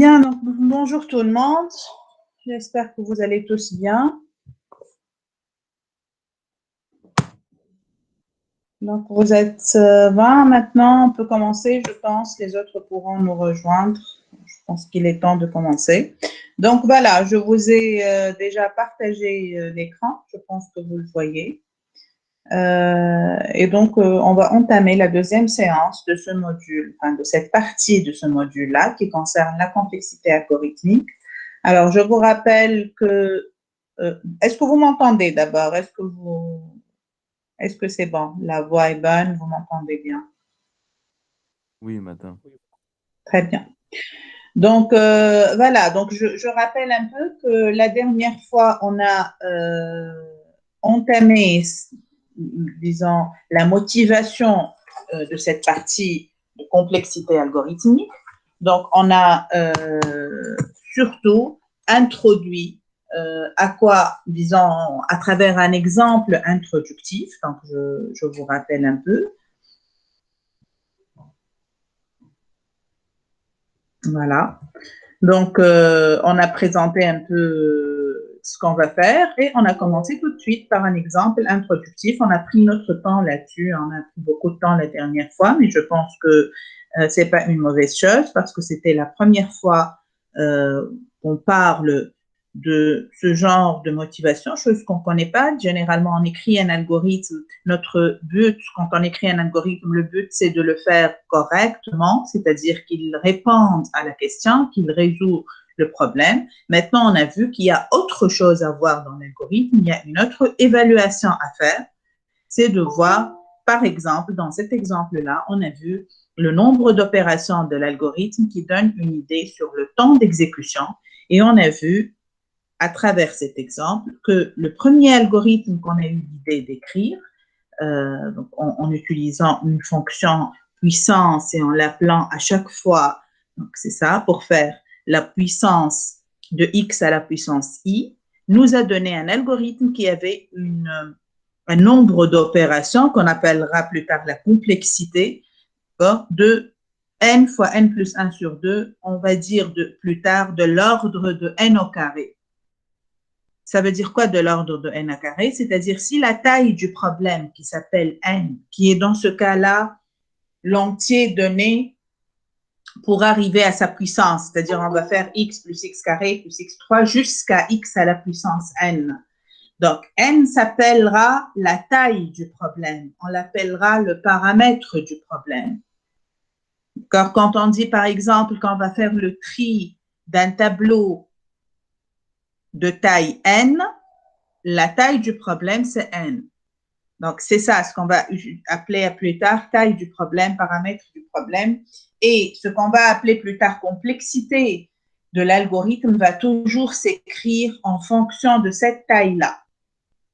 Bien, donc bonjour tout le monde. J'espère que vous allez tous bien. Donc vous êtes 20 maintenant, on peut commencer, je pense. Les autres pourront nous rejoindre. Je pense qu'il est temps de commencer. Donc voilà, je vous ai déjà partagé l'écran. Je pense que vous le voyez. Et donc, on va entamer la deuxième séance de ce module, enfin de cette partie de ce module-là qui concerne la complexité algorithmique. Alors, je vous rappelle que, est-ce que vous m'entendez d'abord? Est-ce que c'est bon? La voix est bonne, vous m'entendez bien? Oui, madame. Très bien. Donc, voilà, donc je rappelle un peu que la dernière fois, on a entamé, disons, la motivation de cette partie de complexité algorithmique. Donc, on a surtout introduit à quoi, disons, à travers un exemple introductif, donc je vous rappelle un peu. Voilà. Donc, on a présenté un peu ce qu'on va faire et on a commencé tout de suite par un exemple introductif. On a pris notre temps là-dessus. On a pris beaucoup de temps la dernière fois, mais je pense que c'est pas une mauvaise chose parce que c'était la première fois qu'on parle de ce genre de motivation, chose qu'on ne connaît pas. Généralement, on écrit un algorithme. Notre but, quand on écrit un algorithme, le but, c'est de le faire correctement, c'est-à-dire qu'il réponde à la question, qu'il résout le problème. Maintenant, on a vu qu'il y a autre chose à voir dans l'algorithme. Il y a une autre évaluation à faire. C'est de voir, par exemple, dans cet exemple-là, on a vu le nombre d'opérations de l'algorithme qui donne une idée sur le temps d'exécution. Et on a vu à travers cet exemple que le premier algorithme qu'on a eu l'idée d'écrire, donc en utilisant une fonction puissance et en l'appelant à chaque fois, donc c'est ça, pour faire la puissance de x à la puissance i, nous a donné un algorithme qui avait un nombre d'opérations qu'on appellera plus tard la complexité de n fois n plus 1 sur 2, on va dire plus tard de l'ordre de n au carré. Ça veut dire quoi de l'ordre de n à carré? C'est-à-dire si la taille du problème qui s'appelle n, qui est dans ce cas-là l'entier donné pour arriver à sa puissance, c'est-à-dire on va faire x plus x carré plus x3 jusqu'à x à la puissance n. Donc, n s'appellera la taille du problème. On l'appellera le paramètre du problème. Quand on dit, par exemple, qu'on va faire le tri d'un tableau de taille n, la taille du problème, c'est n. Donc, c'est ça ce qu'on va appeler plus tard taille du problème, paramètre du problème. Et ce qu'on va appeler plus tard complexité de l'algorithme va toujours s'écrire en fonction de cette taille-là.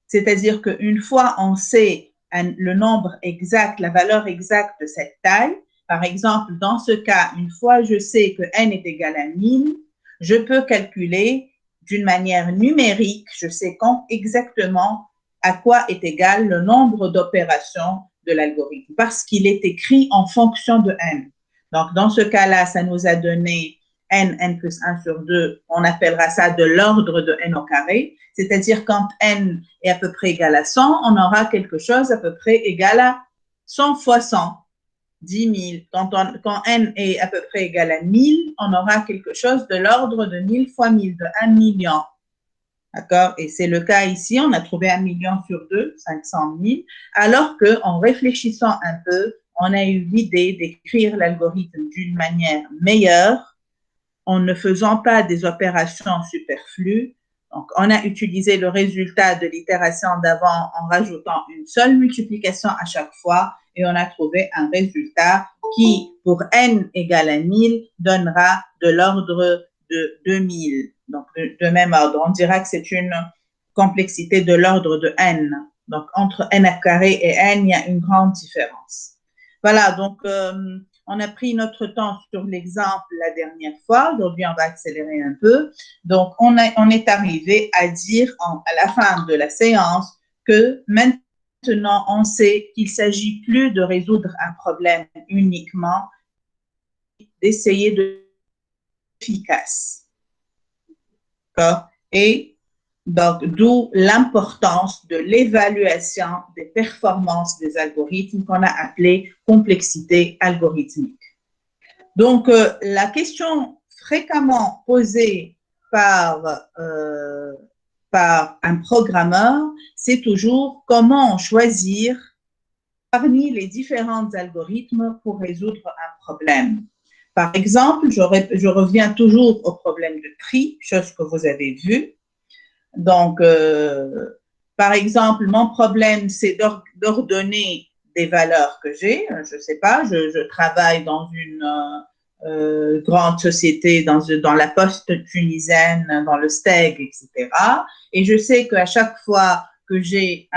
C'est-à-dire qu'une fois on sait le nombre exact, la valeur exacte de cette taille, par exemple, dans ce cas, une fois je sais que n est égal à 1000, je peux calculer d'une manière numérique, je sais exactement à quoi est égal le nombre d'opérations de l'algorithme, parce qu'il est écrit en fonction de n. Donc, dans ce cas-là, ça nous a donné n plus 1 sur 2, on appellera ça de l'ordre de n au carré, c'est-à-dire quand n est à peu près égal à 100, on aura quelque chose à peu près égal à 100 fois 100, 10 000. Quand n est à peu près égal à 1000, on aura quelque chose de l'ordre de 1000 fois 1000, de 1 million. D'accord? Et c'est le cas ici, on a trouvé 1 million sur 2, 500 000, alors qu'en réfléchissant un peu, on a eu l'idée d'écrire l'algorithme d'une manière meilleure, en ne faisant pas des opérations superflues. Donc, on a utilisé le résultat de l'itération d'avant en rajoutant une seule multiplication à chaque fois et on a trouvé un résultat qui, pour n égale à 1000, donnera de l'ordre de 2000. Donc, de même ordre, on dira que c'est une complexité de l'ordre de n. Donc, entre n à carré et n, il y a une grande différence. Voilà, donc on a pris notre temps sur l'exemple la dernière fois. Aujourd'hui, on va accélérer un peu. Donc, on est arrivé à dire à la fin de la séance que maintenant, on sait qu'il ne s'agit plus de résoudre un problème uniquement, d'essayer de efficace. Et donc, d'où l'importance de l'évaluation des performances des algorithmes qu'on a appelé complexité algorithmique. Donc, la question fréquemment posée par un programmeur, c'est toujours comment choisir parmi les différents algorithmes pour résoudre un problème. Par exemple, je reviens toujours au problème de tri, chose que vous avez vue. Donc, par exemple, mon problème, c'est d'ordonner des valeurs que j'ai. Je ne sais pas, je travaille dans une grande société, dans la poste tunisienne, dans le STEG, etc. Et je sais qu'à chaque fois que j'ai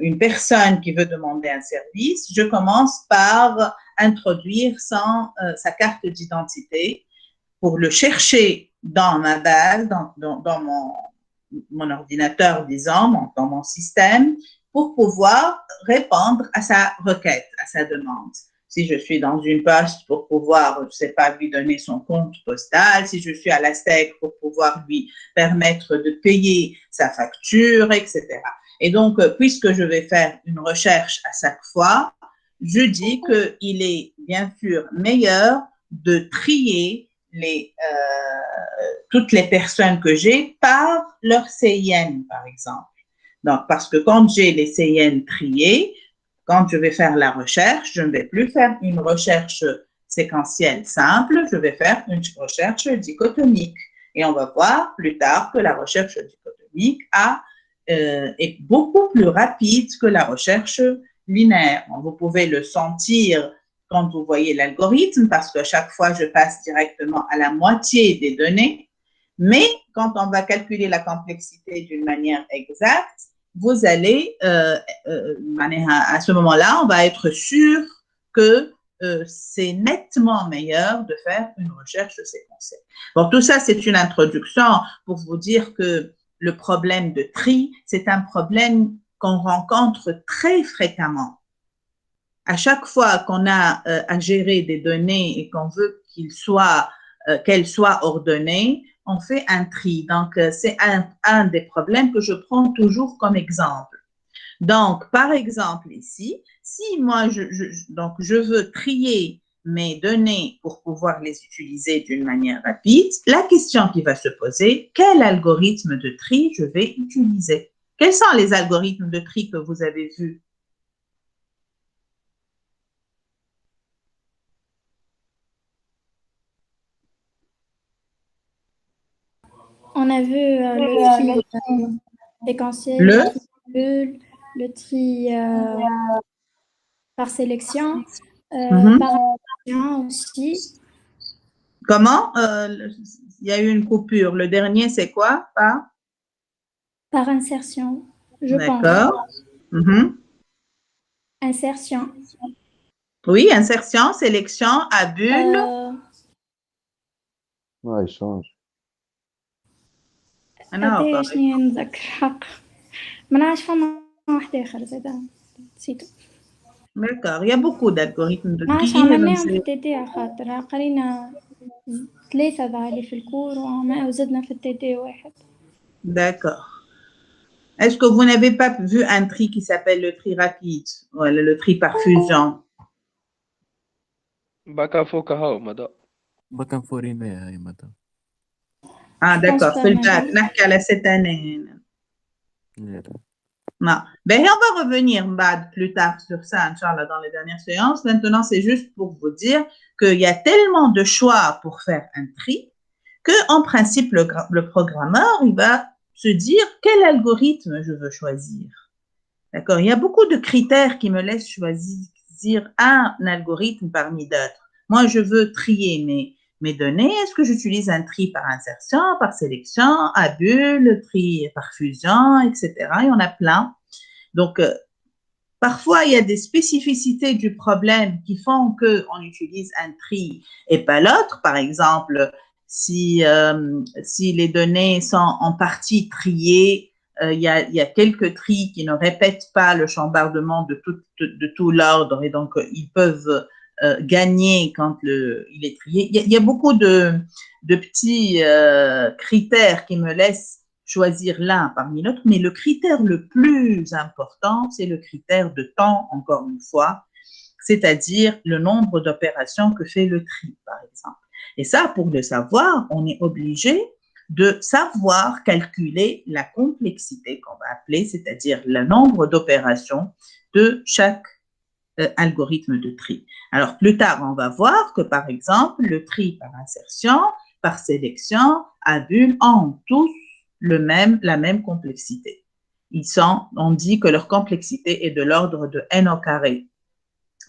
une personne qui veut demander un service, je commence par introduire sa carte d'identité pour le chercher dans ma base, dans mon ordinateur, disons, dans mon système, pour pouvoir répondre à sa requête, à sa demande. Si je suis dans une poste pour pouvoir, je ne sais pas, lui donner son compte postal, si je suis à la STEC pour pouvoir lui permettre de payer sa facture, etc. Et donc, puisque je vais faire une recherche à chaque fois, je dis qu'il est bien sûr meilleur de trier toutes les personnes que j'ai par leur CIN, par exemple. Donc, parce que quand j'ai les CIN triés, quand je vais faire la recherche, je ne vais plus faire une recherche séquentielle simple, je vais faire une recherche dichotomique. Et on va voir plus tard que la recherche dichotomique est beaucoup plus rapide que la recherche linéaire. Vous pouvez le sentir quand vous voyez l'algorithme, parce qu'à chaque fois, je passe directement à la moitié des données. Mais quand on va calculer la complexité d'une manière exacte, vous allez, à ce moment-là, on va être sûr que c'est nettement meilleur de faire une recherche séquentielle. Bon, tout ça, c'est une introduction pour vous dire que le problème de tri, c'est un problème qu'on rencontre très fréquemment. À chaque fois qu'on a à gérer des données et qu'on veut qu'elles soient ordonnées, on fait un tri. Donc, c'est un des problèmes que je prends toujours comme exemple. Donc, par exemple, ici, si moi, je veux trier mes données pour pouvoir les utiliser d'une manière rapide, la question qui va se poser, quel algorithme de tri je vais utiliser? Quels sont les algorithmes de tri que vous avez vus? On a vu le tri séquentiel, le tri bulle, le tri par sélection, par insertion aussi. Comment? Il y a eu une coupure. Le dernier, c'est quoi? Par insertion, je pense. D'accord. Insertion. Oui, insertion, sélection, à bulle. Ouais, il change. أنا شنو نذكر حق ما نعرفش فما واحد آخر زادا نسيتو. D'accord, il y a beaucoup d'algorithmes de tri. عملناهم في التي خاطر قرينا 3 ظهرلي في الكور وزدنا في التي 1. D'accord. Est-ce que vous n'avez pas vu un tri qui s'appelle le tri rapide? Voilà, le tri par fusion. بقى فوقها مدى بكم فورينا يا مدى. Ah, d'accord, c'est le bac. نحكي على cette année. Non. Ben, on va revenir plus tard sur ça, Inch'Allah, dans les dernières séances. Maintenant, c'est juste pour vous dire qu'il y a tellement de choix pour faire un tri que, en principe, le programmeur, il va se dire quel algorithme je veux choisir. D'accord? Il y a beaucoup de critères qui me laissent choisir un algorithme parmi d'autres. Moi, je veux trier mes données. Est-ce que j'utilise un tri par insertion, par sélection, à bulle, tri par fusion, etc. Il y en a plein. Donc, parfois, il y a des spécificités du problème qui font qu'on utilise un tri et pas l'autre. Par exemple, si les données sont en partie triées, il y a quelques tris qui ne répètent pas le chambardement de tout l'ordre et donc ils peuvent gagner quand il est trié. Il y a beaucoup de petits critères qui me laissent choisir l'un parmi l'autre, mais le critère le plus important, c'est le critère de temps, encore une fois, c'est-à-dire le nombre d'opérations que fait le tri, par exemple. Et ça, pour le savoir, on est obligé de savoir calculer la complexité qu'on va appeler, c'est-à-dire le nombre d'opérations de chaque algorithme de tri. Alors, plus tard, on va voir que, par exemple, le tri par insertion, par sélection, à bulle, ont tous la même complexité. On dit que leur complexité est de l'ordre de n au carré.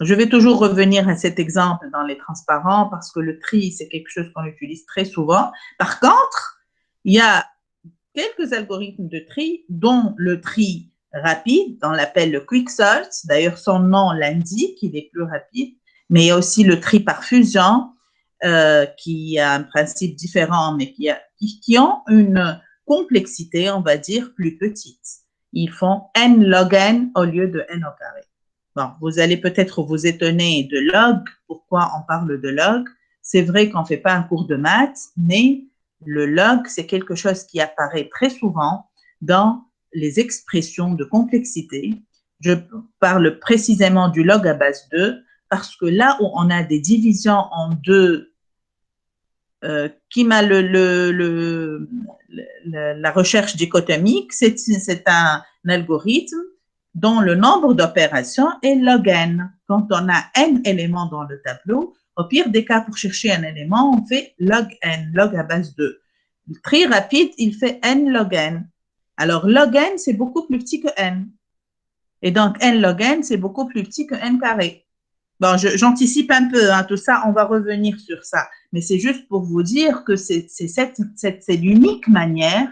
Je vais toujours revenir à cet exemple dans les transparents parce que le tri, c'est quelque chose qu'on utilise très souvent. Par contre, il y a quelques algorithmes de tri, dont le tri rapide, on l'appelle le quick sort. D'ailleurs, son nom l'indique, il est plus rapide. Mais il y a aussi le tri par fusion, qui a un principe différent, mais qui ont une complexité, on va dire, plus petite. Ils font n log n au lieu de n au carré. Bon, vous allez peut-être vous étonner de log. Pourquoi on parle de log? C'est vrai qu'on ne fait pas un cours de maths, mais le log, c'est quelque chose qui apparaît très souvent dans les expressions de complexité. Je parle précisément du log à base 2 parce que là où on a des divisions en deux, qui m'a la recherche dichotomique, c'est un algorithme dont le nombre d'opérations est log n. Quand on a n éléments dans le tableau, au pire des cas, pour chercher un élément, on fait log n, log à base 2. Le tri rapide, il fait n log n. Alors, log n, c'est beaucoup plus petit que n. Et donc, n log n, c'est beaucoup plus petit que n carré. Bon, j'anticipe un peu, hein, tout ça, on va revenir sur ça. Mais c'est juste pour vous dire que c'est l'unique manière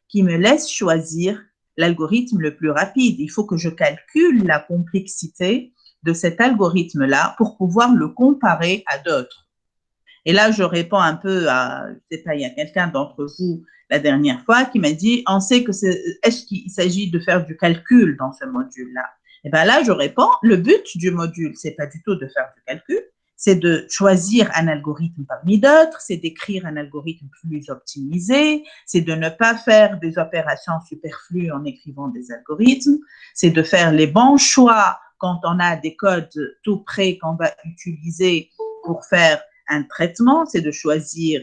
qui me laisse choisir l'algorithme le plus rapide. Il faut que je calcule la complexité de cet algorithme-là pour pouvoir le comparer à d'autres. Et là, je réponds un peu à, je sais pas, il y a quelqu'un d'entre vous la dernière fois qui m'a dit, on sait que est-ce qu'il s'agit de faire du calcul dans ce module-là? Et bien là, je réponds, le but du module, c'est pas du tout de faire du calcul, c'est de choisir un algorithme parmi d'autres, c'est d'écrire un algorithme plus optimisé, c'est de ne pas faire des opérations superflues en écrivant des algorithmes, c'est de faire les bons choix quand on a des codes tout prêts qu'on va utiliser pour faire un traitement, c'est de choisir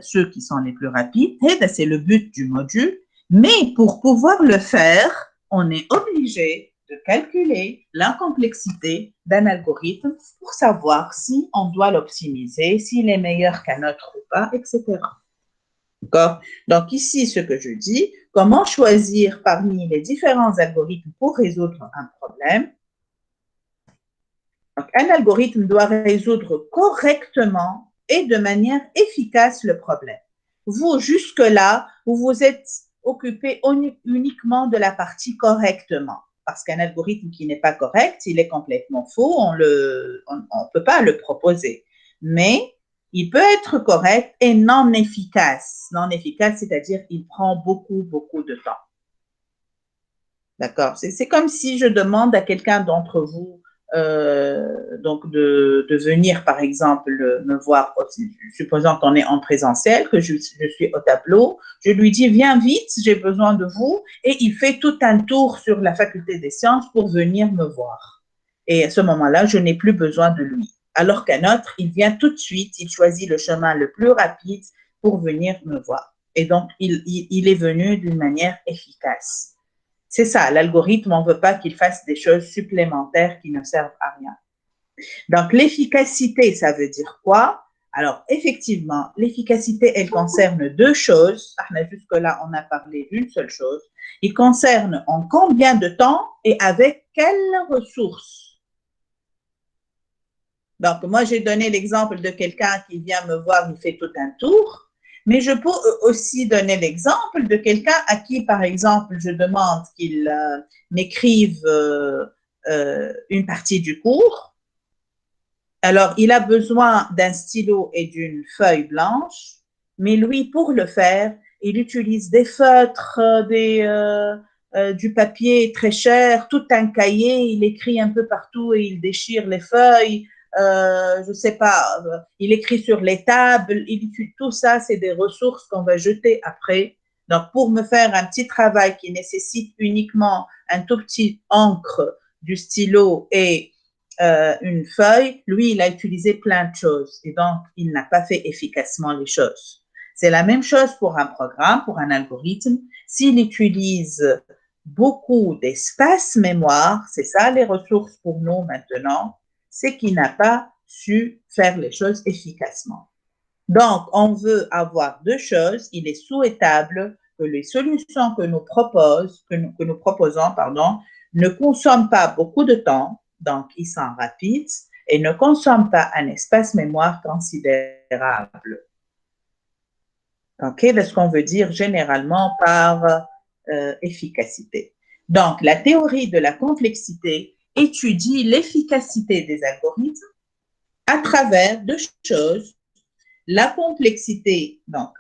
ceux qui sont les plus rapides. Et c'est le but du module. Mais pour pouvoir le faire, on est obligé de calculer la complexité d'un algorithme pour savoir si on doit l'optimiser, s'il est meilleur qu'un autre ou pas, etc. D'accord? Donc ici, ce que je dis, comment choisir parmi les différents algorithmes pour résoudre un problème. Donc, un algorithme doit résoudre correctement et de manière efficace le problème. Vous, jusque-là, vous vous êtes occupé uniquement de la partie correctement. Parce qu'un algorithme qui n'est pas correct, il est complètement faux, on ne peut pas le proposer. Mais il peut être correct et non efficace. Non efficace, c'est-à-dire il prend beaucoup, beaucoup de temps. D'accord? C'est comme si je demande à quelqu'un d'entre vous donc de venir, par exemple, me voir, supposant qu'on est en présentiel, que je suis au tableau, je lui dis, viens vite, j'ai besoin de vous, et il fait tout un tour sur la faculté des sciences pour venir me voir. Et à ce moment-là, je n'ai plus besoin de lui. Alors qu'un autre, il vient tout de suite, il choisit le chemin le plus rapide pour venir me voir. Et donc, il est venu d'une manière efficace. C'est ça, l'algorithme, on ne veut pas qu'il fasse des choses supplémentaires qui ne servent à rien. Donc, l'efficacité, ça veut dire quoi? Alors, effectivement, l'efficacité, elle concerne deux choses. Jusque-là, on a parlé d'une seule chose. Il concerne en combien de temps et avec quelles ressources. Donc, moi, j'ai donné l'exemple de quelqu'un qui vient me voir, il fait tout un tour. Mais je peux aussi donner l'exemple de quelqu'un à qui, par exemple, je demande qu'il m'écrive une partie du cours. Alors, il a besoin d'un stylo et d'une feuille blanche, mais lui, pour le faire, il utilise des feutres, du papier très cher, tout un cahier, il écrit un peu partout et il déchire les feuilles. je sais pas, il écrit sur les tables, il étudie tout ça, c'est des ressources qu'on va jeter après. Donc, pour me faire un petit travail qui nécessite uniquement un tout petit encre, du stylo et une feuille, lui, il a utilisé plein de choses et donc, il n'a pas fait efficacement les choses. C'est la même chose pour un programme, pour un algorithme. S'il utilise beaucoup d'espace mémoire, c'est ça les ressources pour nous maintenant, c'est qu'il n'a pas su faire les choses efficacement. Donc, on veut avoir deux choses. Il est souhaitable que les solutions que nous proposons, ne consomment pas beaucoup de temps, donc ils sont rapides, et ne consomment pas un espace mémoire considérable. OK, c'est ce qu'on veut dire généralement par efficacité. Donc, la théorie de la complexité étudie l'efficacité des algorithmes à travers deux choses. La complexité, donc,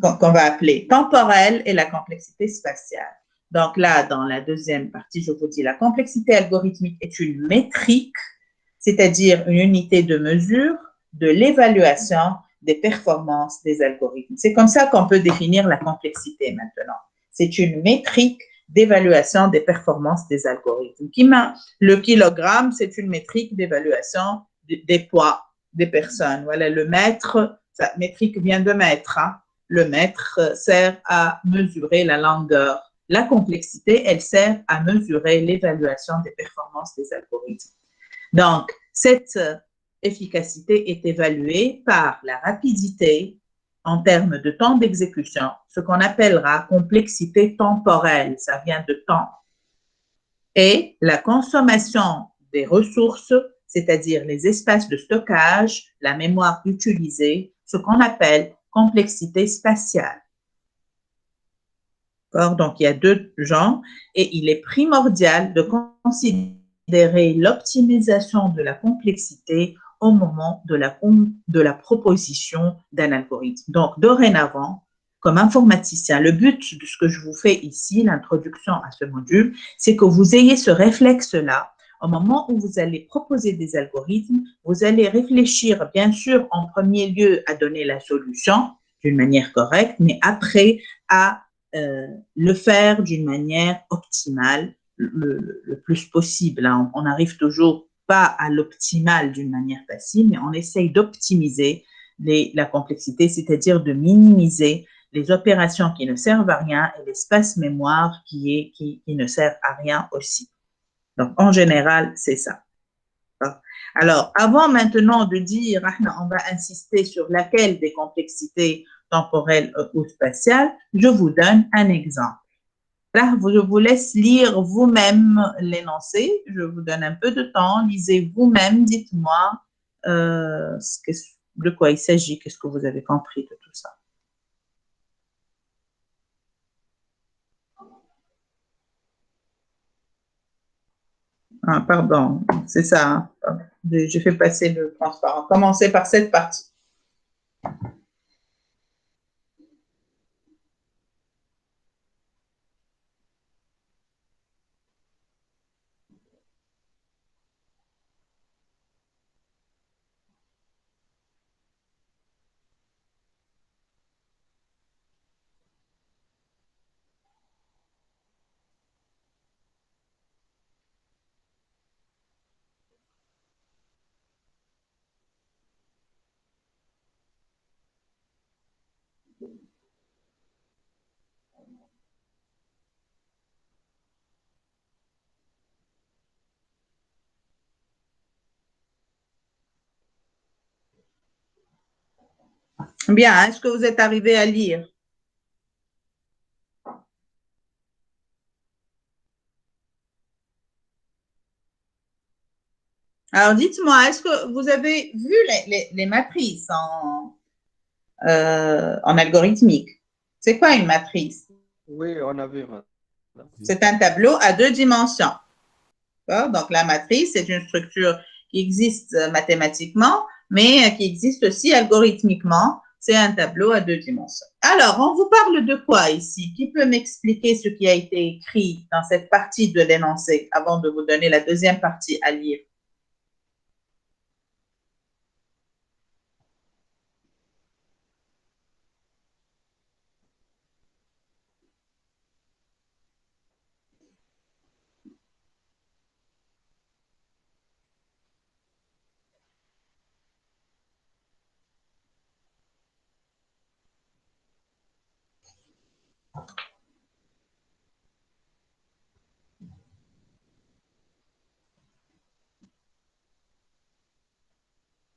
qu'on va appeler temporelle, et la complexité spatiale. Donc là, dans la deuxième partie, je vous dis, la complexité algorithmique est une métrique, c'est-à-dire une unité de mesure de l'évaluation des performances des algorithmes. C'est comme ça qu'on peut définir la complexité maintenant. C'est une métrique d'évaluation des performances des algorithmes. Le kilogramme, c'est une métrique d'évaluation des poids des personnes. Voilà, le mètre, sa métrique vient de mètre. Hein. Le mètre sert à mesurer la longueur. La complexité, elle sert à mesurer l'évaluation des performances des algorithmes. Donc, cette efficacité est évaluée par la rapidité en termes de temps d'exécution, ce qu'on appellera complexité temporelle, ça vient de temps, et la consommation des ressources, c'est-à-dire les espaces de stockage, la mémoire utilisée, ce qu'on appelle complexité spatiale. Donc, il y a deux genres et il est primordial de considérer l'optimisation de la complexité au moment de la proposition d'un algorithme. Donc, dorénavant, comme informaticien, le but de ce que je vous fais ici, l'introduction à ce module, c'est que vous ayez ce réflexe-là. Au moment où vous allez proposer des algorithmes, vous allez réfléchir, bien sûr, en premier lieu à donner la solution d'une manière correcte, mais après à le faire d'une manière optimale le plus possible. Hein. On n'arrive toujours pas à l'optimal d'une manière facile, mais on essaye d'optimiser la complexité, c'est-à-dire de minimiser les opérations qui ne servent à rien et l'espace mémoire qui ne sert à rien aussi. Donc, en général, c'est ça. Alors, avant maintenant de dire, on va insister sur laquelle des complexités temporelles ou spatiales, je vous donne un exemple. Là, je vous laisse lire vous-même l'énoncé. Je vous donne un peu de temps. Lisez vous-même. Dites-moi de quoi il s'agit. Qu'est-ce que vous avez compris de tout ça? Ah, pardon, c'est ça. Hein. Je fais passer le transparent. Commencez par cette partie. Bien, est-ce que vous êtes arrivé à lire? Alors, dites-moi, est-ce que vous avez vu les matrices en algorithmique? C'est quoi une matrice? Oui, on a vu. C'est un tableau à deux dimensions. Donc, la matrice, c'est une structure qui existe mathématiquement, mais qui existe aussi algorithmiquement. C'est un tableau à deux dimensions. Alors, on vous parle de quoi ici? Qui peut m'expliquer ce qui a été écrit dans cette partie de l'énoncé avant de vous donner la deuxième partie à lire?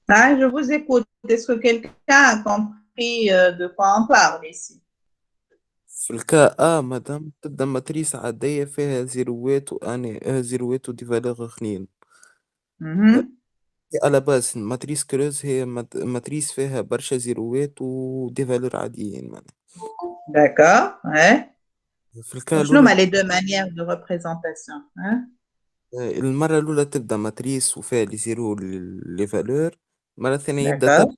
Ah, je vous écoute. Est-ce que quelqu'un a compris de quoi on parle ici? في الكا مادام تبدا ماتريس عادية فيها زيروات واني زيروات ودي فالور اثنين. Mhm. على باس ماتريس كروز هي ماتريس فيها برشا زيروات ودي فالور عاديين معناها. D'accord, ouais. في الكا Donc, nous, الأولى les deux manières de représentation. Hein? المرة الأولى تبدا ماتريس وفيها لي زيرو لي فالور. المرة الثانية يبدا D'accord. تاب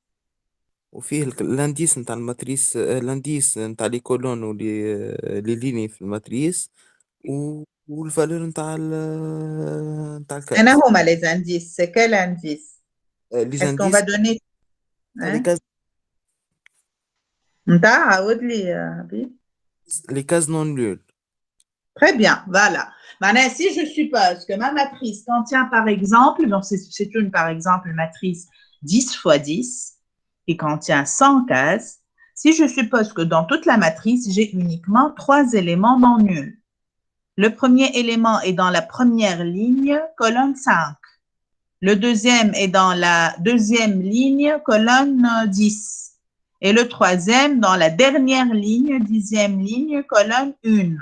وفيه الانديس نتاع الماتريس، الانديس نتاع لي كولون ولي لي ليني في الماتريس والفالور نتاع أنا الكاس. هما les indices. C'est quel indice? لي Est-ce qu'on va زانديس donner... تاع لي Hein? كاز، نتا عاود لي Habib. لي كاز نون نول. Très bien, voilà. Maintenant, si je suppose que ma matrice contient par exemple, donc c'est une par exemple matrice 10 fois 10 et contient 100 cases, si je suppose que dans toute la matrice, j'ai uniquement trois éléments non nuls. Le premier élément est dans la première ligne, colonne 5. Le deuxième est dans la deuxième ligne, colonne 10. Et le troisième dans la dernière ligne, dixième ligne, colonne 1.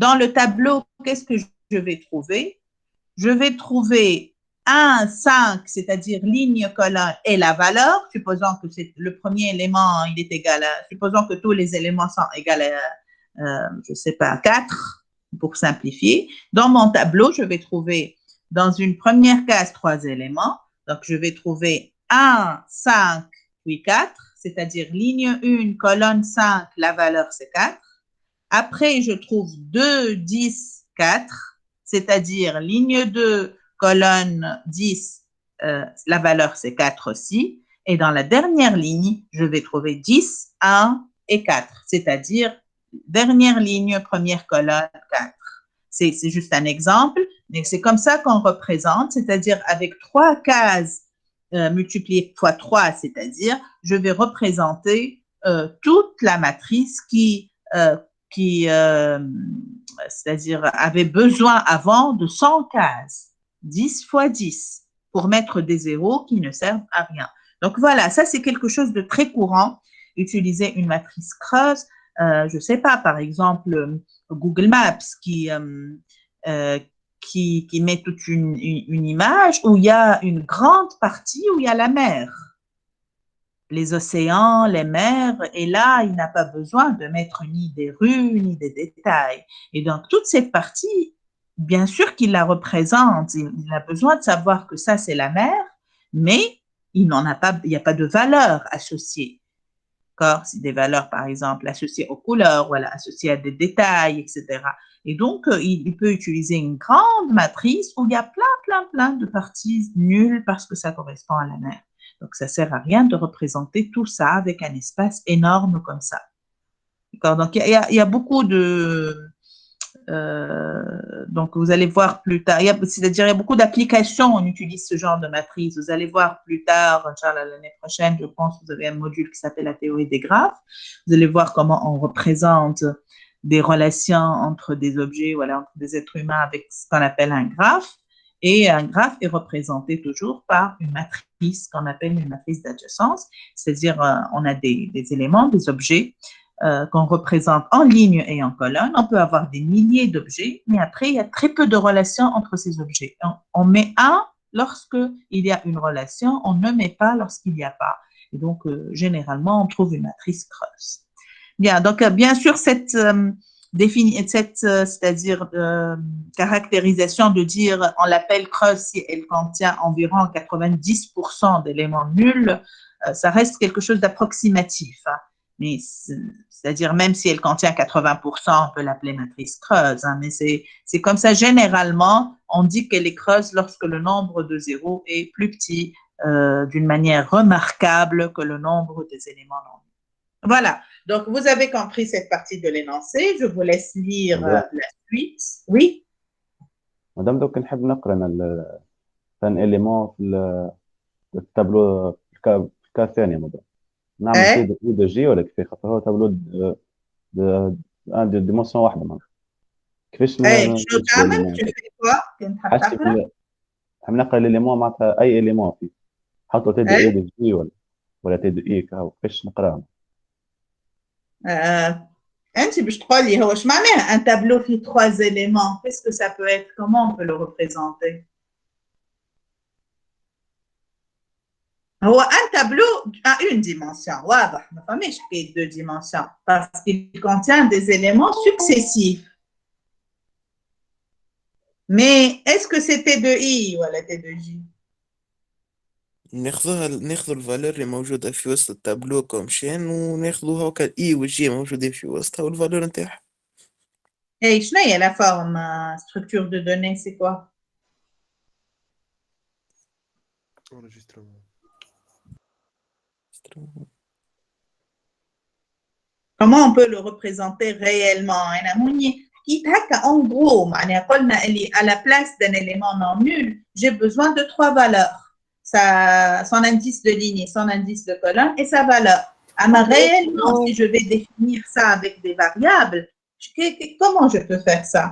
Dans le tableau, qu'est-ce que je vais trouver? Je vais trouver 1, 5, c'est-à-dire ligne, colonne et la valeur, supposons que c'est le premier élément, il est égal à, supposons que tous les éléments sont égaux à, je ne sais pas, 4, pour simplifier. Dans mon tableau, je vais trouver dans une première case 3 éléments. Donc, je vais trouver 1, 5, puis 4, c'est-à-dire ligne 1, colonne 5, la valeur c'est 4. Après, je trouve 2, 10, 4, c'est-à-dire ligne 2, colonne 10, la valeur c'est 4 aussi. Et dans la dernière ligne, je vais trouver 10, 1 et 4, c'est-à-dire dernière ligne, première colonne, 4. C'est juste un exemple, mais c'est comme ça qu'on représente, c'est-à-dire avec trois cases multipliées fois 3, c'est-à-dire je vais représenter toute la matrice qui c'est-à-dire avait besoin avant de 100 cases, 10 fois 10, pour mettre des zéros qui ne servent à rien. Donc voilà, ça c'est quelque chose de très courant, utiliser une matrice creuse. Je ne sais pas, par exemple, Google Maps qui met toute une image où il y a une grande partie où il y a la mer, les océans, les mers, et là, il n'a pas besoin de mettre ni des rues, ni des détails. Et donc, toute cette partie, bien sûr qu'il la représente, il a besoin de savoir que ça, c'est la mer, mais il n'en a pas, il n'y a pas de valeur associée. C'est des valeurs, par exemple, associées aux couleurs, voilà, associées à des détails, etc. Et donc, il peut utiliser une grande matrice où il y a plein de parties nulles parce que ça correspond à la mer. Donc, ça sert à rien de représenter tout ça avec un espace énorme comme ça. D'accord? Donc, il y a beaucoup de... donc, vous allez voir plus tard. C'est-à-dire, il y a beaucoup d'applications, on utilise ce genre de matrice. Vous allez voir plus tard, l'année prochaine, je pense, vous avez un module qui s'appelle la théorie des graphes. Vous allez voir comment on représente des relations entre des objets, voilà, entre des êtres humains avec ce qu'on appelle un graphe. Et un graphe est représenté toujours par une matrice qu'on appelle une matrice d'adjacence. C'est-à-dire, on a des éléments, des objets qu'on représente en ligne et en colonne. On peut avoir des milliers d'objets, mais après, il y a très peu de relations entre ces objets. On met un lorsqu'il y a une relation, on ne met pas lorsqu'il n'y a pas. Et donc, généralement, on trouve une matrice creuse. Bien, donc, bien sûr, cette c'est-à-dire caractérisation de dire on l'appelle creuse si elle contient environ 90% d'éléments nuls, ça reste quelque chose d'approximatif. Hein. Mais c'est-à-dire même si elle contient 80%, on peut l'appeler matrice creuse. Hein, mais c'est comme ça, généralement, on dit qu'elle est creuse lorsque le nombre de zéros est plus petit d'une manière remarquable que le nombre des éléments non nuls. Voilà, donc vous avez compris cette partie de l'énoncé. Je vous laisse lire la suite. Oui. مادام دوك نحب نقرا انا ثاني اليمون في التابلو في الكا الثانية مادام نعمل Eh? فيه دو جي ولا كيفاه خاطر هو تابلو دي ديمونسيون واحدة معناها كيفاش Hey, شو نمشي تعمل؟ اليمون Tu fais quoi؟ كنت حاجتي هتقرا؟ نحب نقرا اليمون معناتها اي اليمون فيه حطوا تي دو اي إيه؟ دي جي ولا تي دو اي كهو كيفاش نقراهم؟ أنت باش تقولي هو اش معناها un tableau في 3 éléments? Qu'est-ce que ça peut être? Comment on peut le représenter? هو un tableau a une dimension. واضح ما فماش حكاية 2 dimensions parce qu'il contient des éléments successifs. Mais est-ce que c'est T2I ou la T2J? ناخذوا الفالور اللي موجودة في وسط التابلو كومشين وناخذوها هكا الإي والجي موجودين في وسطها والفالور نتاعها. Et شنو هي la forme structure de données, c'est quoi? Enregistrement. Comment on peut le représenter réellement? En gros, à la place d'un élément non nul, j'ai besoin de 3 valeurs. Son indice de ligne et son indice de colonne et sa valeur. Alors, réellement, si je vais définir ça avec des variables, comment je peux faire ça?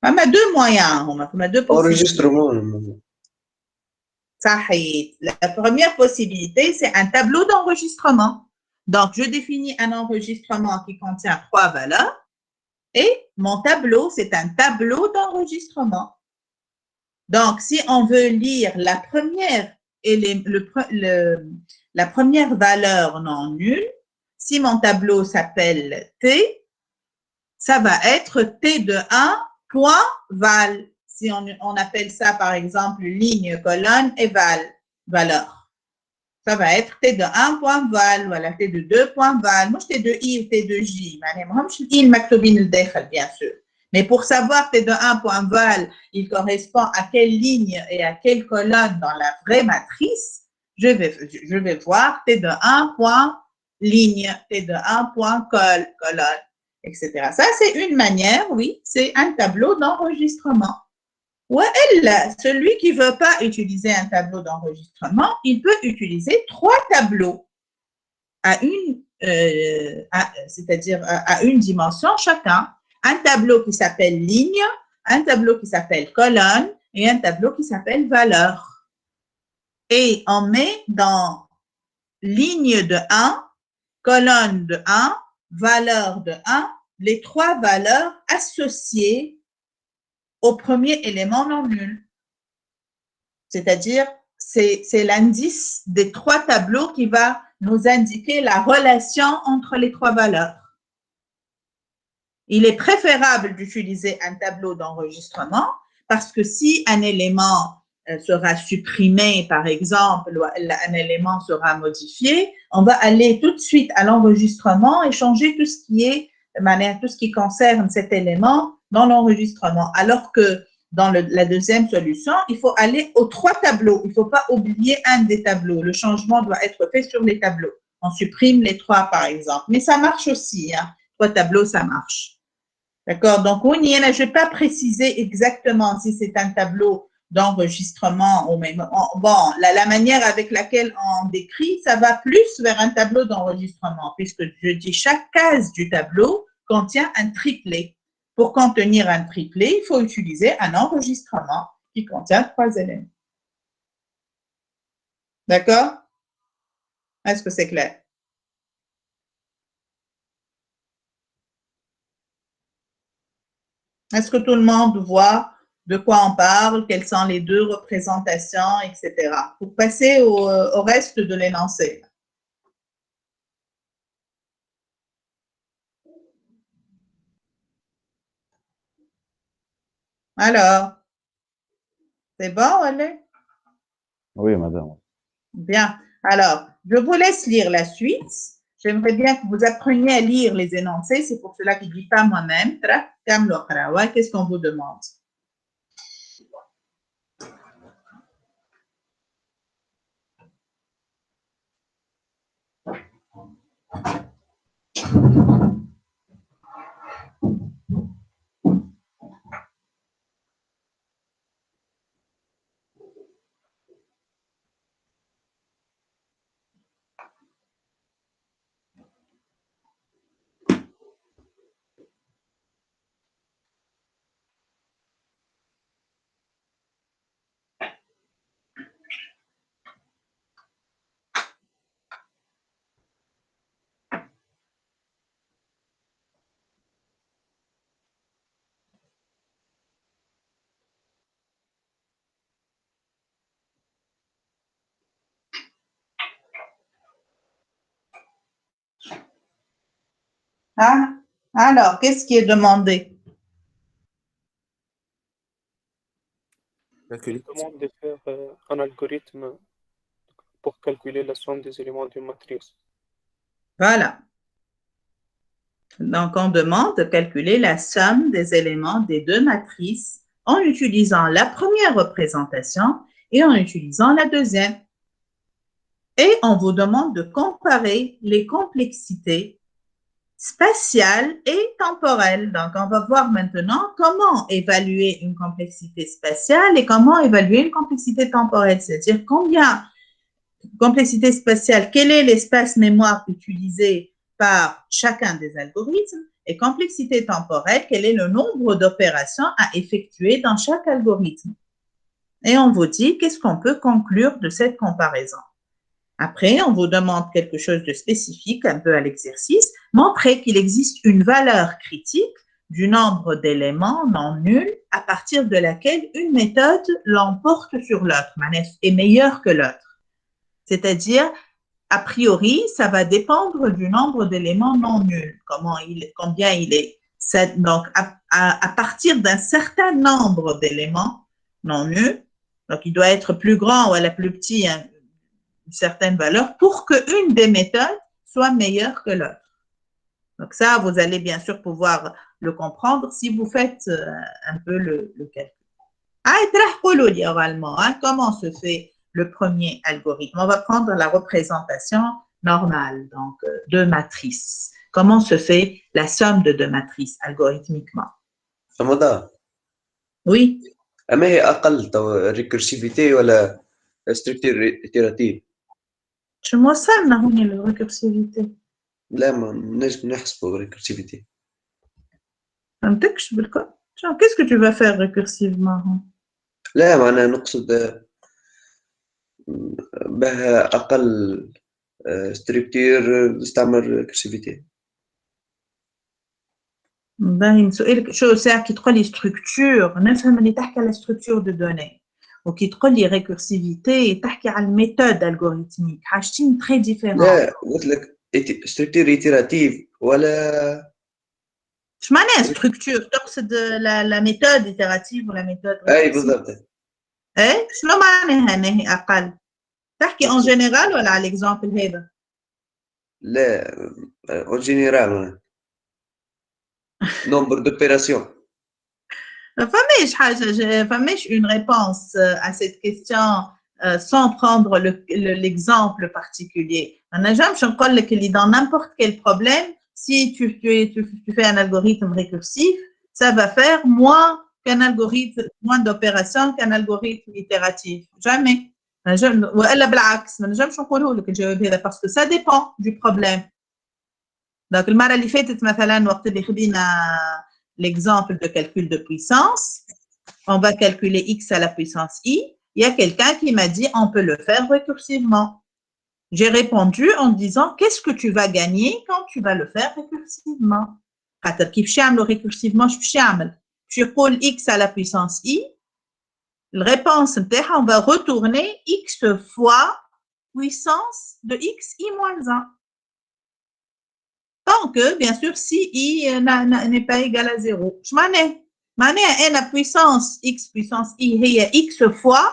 On a 2 moyens, on a 2 possibilités. Enregistrement. La première possibilité, c'est un tableau d'enregistrement. Donc, je définis un enregistrement qui contient 3 valeurs et mon tableau, c'est un tableau d'enregistrement. Donc, si on veut lire la première, la première valeur non nulle, si mon tableau s'appelle T, ça va être T de 1 point val. Si on appelle ça, par exemple, ligne, colonne et valeur. Ça va être T de 1 point val, voilà, T de 2 point val. Moi, T de I ou T de J. Bien sûr. Mais pour savoir T de 1 point val, il correspond à quelle ligne et à quelle colonne dans la vraie matrice, je vais voir T de 1 point ligne, T de 1 point colonne, etc. Ça, c'est une manière, oui, c'est un tableau d'enregistrement. Ou celui qui ne veut pas utiliser un tableau d'enregistrement, il peut utiliser 3 tableaux c'est-à-dire à une dimension chacun. Un tableau qui s'appelle ligne, un tableau qui s'appelle colonne et un tableau qui s'appelle valeur. Et on met dans ligne de 1, colonne de 1, valeur de 1, les 3 valeurs associées au premier élément non nul. C'est-à-dire, c'est l'indice des 3 tableaux qui va nous indiquer la relation entre les 3 valeurs. Il est préférable d'utiliser un tableau d'enregistrement parce que si un élément sera supprimé, par exemple, ou un élément sera modifié, on va aller tout de suite à l'enregistrement et changer tout ce qui concerne cet élément dans l'enregistrement. Alors que dans la deuxième solution, il faut aller aux 3 tableaux. Il ne faut pas oublier un des tableaux. Le changement doit être fait sur les tableaux. On supprime les 3, par exemple. Mais ça marche aussi. 3 tableaux, ça marche. D'accord? Donc, je ne vais pas préciser exactement si c'est un tableau d'enregistrement ou même. Bon, la manière avec laquelle on décrit, ça va plus vers un tableau d'enregistrement, puisque je dis chaque case du tableau contient un triplet. Pour contenir un triplet, il faut utiliser un enregistrement qui contient 3 éléments. D'accord? Est-ce que c'est clair? Est-ce que tout le monde voit de quoi on parle, quelles sont les 2 représentations, etc. Pour passer au reste de l'énoncé. Alors, c'est bon, allez? Oui, madame. Bien. Alors, je vous laisse lire la suite. J'aimerais bien que vous appreniez à lire les énoncés. C'est pour cela que je ne dis pas moi-même. Qu'est-ce qu'on vous demande? Ah, alors, qu'est-ce qui est demandé? On demande de faire un algorithme pour calculer la somme des éléments d'une matrice. Voilà. Donc, on demande de calculer la somme des éléments des deux matrices en utilisant la première représentation et en utilisant la deuxième. Et on vous demande de comparer les complexités spatiales et temporelles. Donc, on va voir maintenant comment évaluer une complexité spatiale et comment évaluer une complexité temporelle, c'est-à-dire combien complexité spatiale, quel est l'espace mémoire utilisé par chacun des algorithmes, et complexité temporelle, quel est le nombre d'opérations à effectuer dans chaque algorithme. Et on vous dit qu'est-ce qu'on peut conclure de cette comparaison. Après, on vous demande quelque chose de spécifique, un peu à l'exercice, montrer qu'il existe une valeur critique du nombre d'éléments non nuls à partir de laquelle une méthode l'emporte sur l'autre, est meilleure que l'autre. C'est-à-dire, a priori, ça va dépendre du nombre d'éléments non nuls, combien il est. Donc, à partir d'un certain nombre d'éléments non nuls, donc il doit être plus grand ou à la plus petit, hein, une certaine valeur pour qu'une des méthodes soit meilleure que l'autre. Donc ça, vous allez bien sûr pouvoir le comprendre si vous faites un peu le calcul. Comment se fait le premier algorithme? On va prendre la représentation normale, donc deux matrices. Comment se fait la somme de deux matrices algorithmiquement? رمضان Oui. أما هي أقل ريكورسيفيتي ولا ستركتور إتيراتيف؟ شو وصلنا هون للريكورسيفيتي؟ لا ما نجم نحسبوا ريكورسيفيتي. فهمتكش بالكل؟ Qu'est-ce que tu vas faire récursivement? لا معناها نقصد بها أقل ستركتور نستعمل ريكورسيفيتي. باهي نسألك شو ساعة كي تقول لي ستركتور نفهم اللي تحكي على ستركتور دو دوني وكي تقول لي ريكورسيفيتي تحكي على الميثود الجوريثميك حاجتين تري ديفيرون. لا قلت لك ستركتور إتيراتيف ولا اش معناها ستركتور؟ تقصد لا ميثود إتيراتيف ولا ميثود؟ أي بالضبط. ايه شنو معناها انها اقل؟ تحكي اون جينيرال ولا على الاكزامبل هذا؟ لا اون جينيرال nombre d'opérations. فماش une réponse à cette question sans prendre l'exemple particulier. On n'a jamais نقول لك اللي dans n'importe quel problème, si tu fais un algorithme récursif, ça va faire moins d'opérations qu'un algorithme itératif. Jamais. وإلا بالعكس ما نجمش نقوله لك الجواب هذا parce que ça dépend du problème. Donc المرة اللي فاتت مثلا وقت اللي خدينا l'exemple de calcul de puissance, on va calculer x à la puissance i. Il y a quelqu'un qui m'a dit on peut le faire récursivement. J'ai répondu en disant qu'est-ce que tu vas gagner quand tu vas le faire récursivement. كيف باش نعملو récursivement باش يعمل باش يقول x à la puissance i. La réponse نتاعها on va retourner x fois puissance de x i moins 1. Tant que, bien sûr, si i n'est pas égal à 0. Je m'en la puissance x puissance i est x fois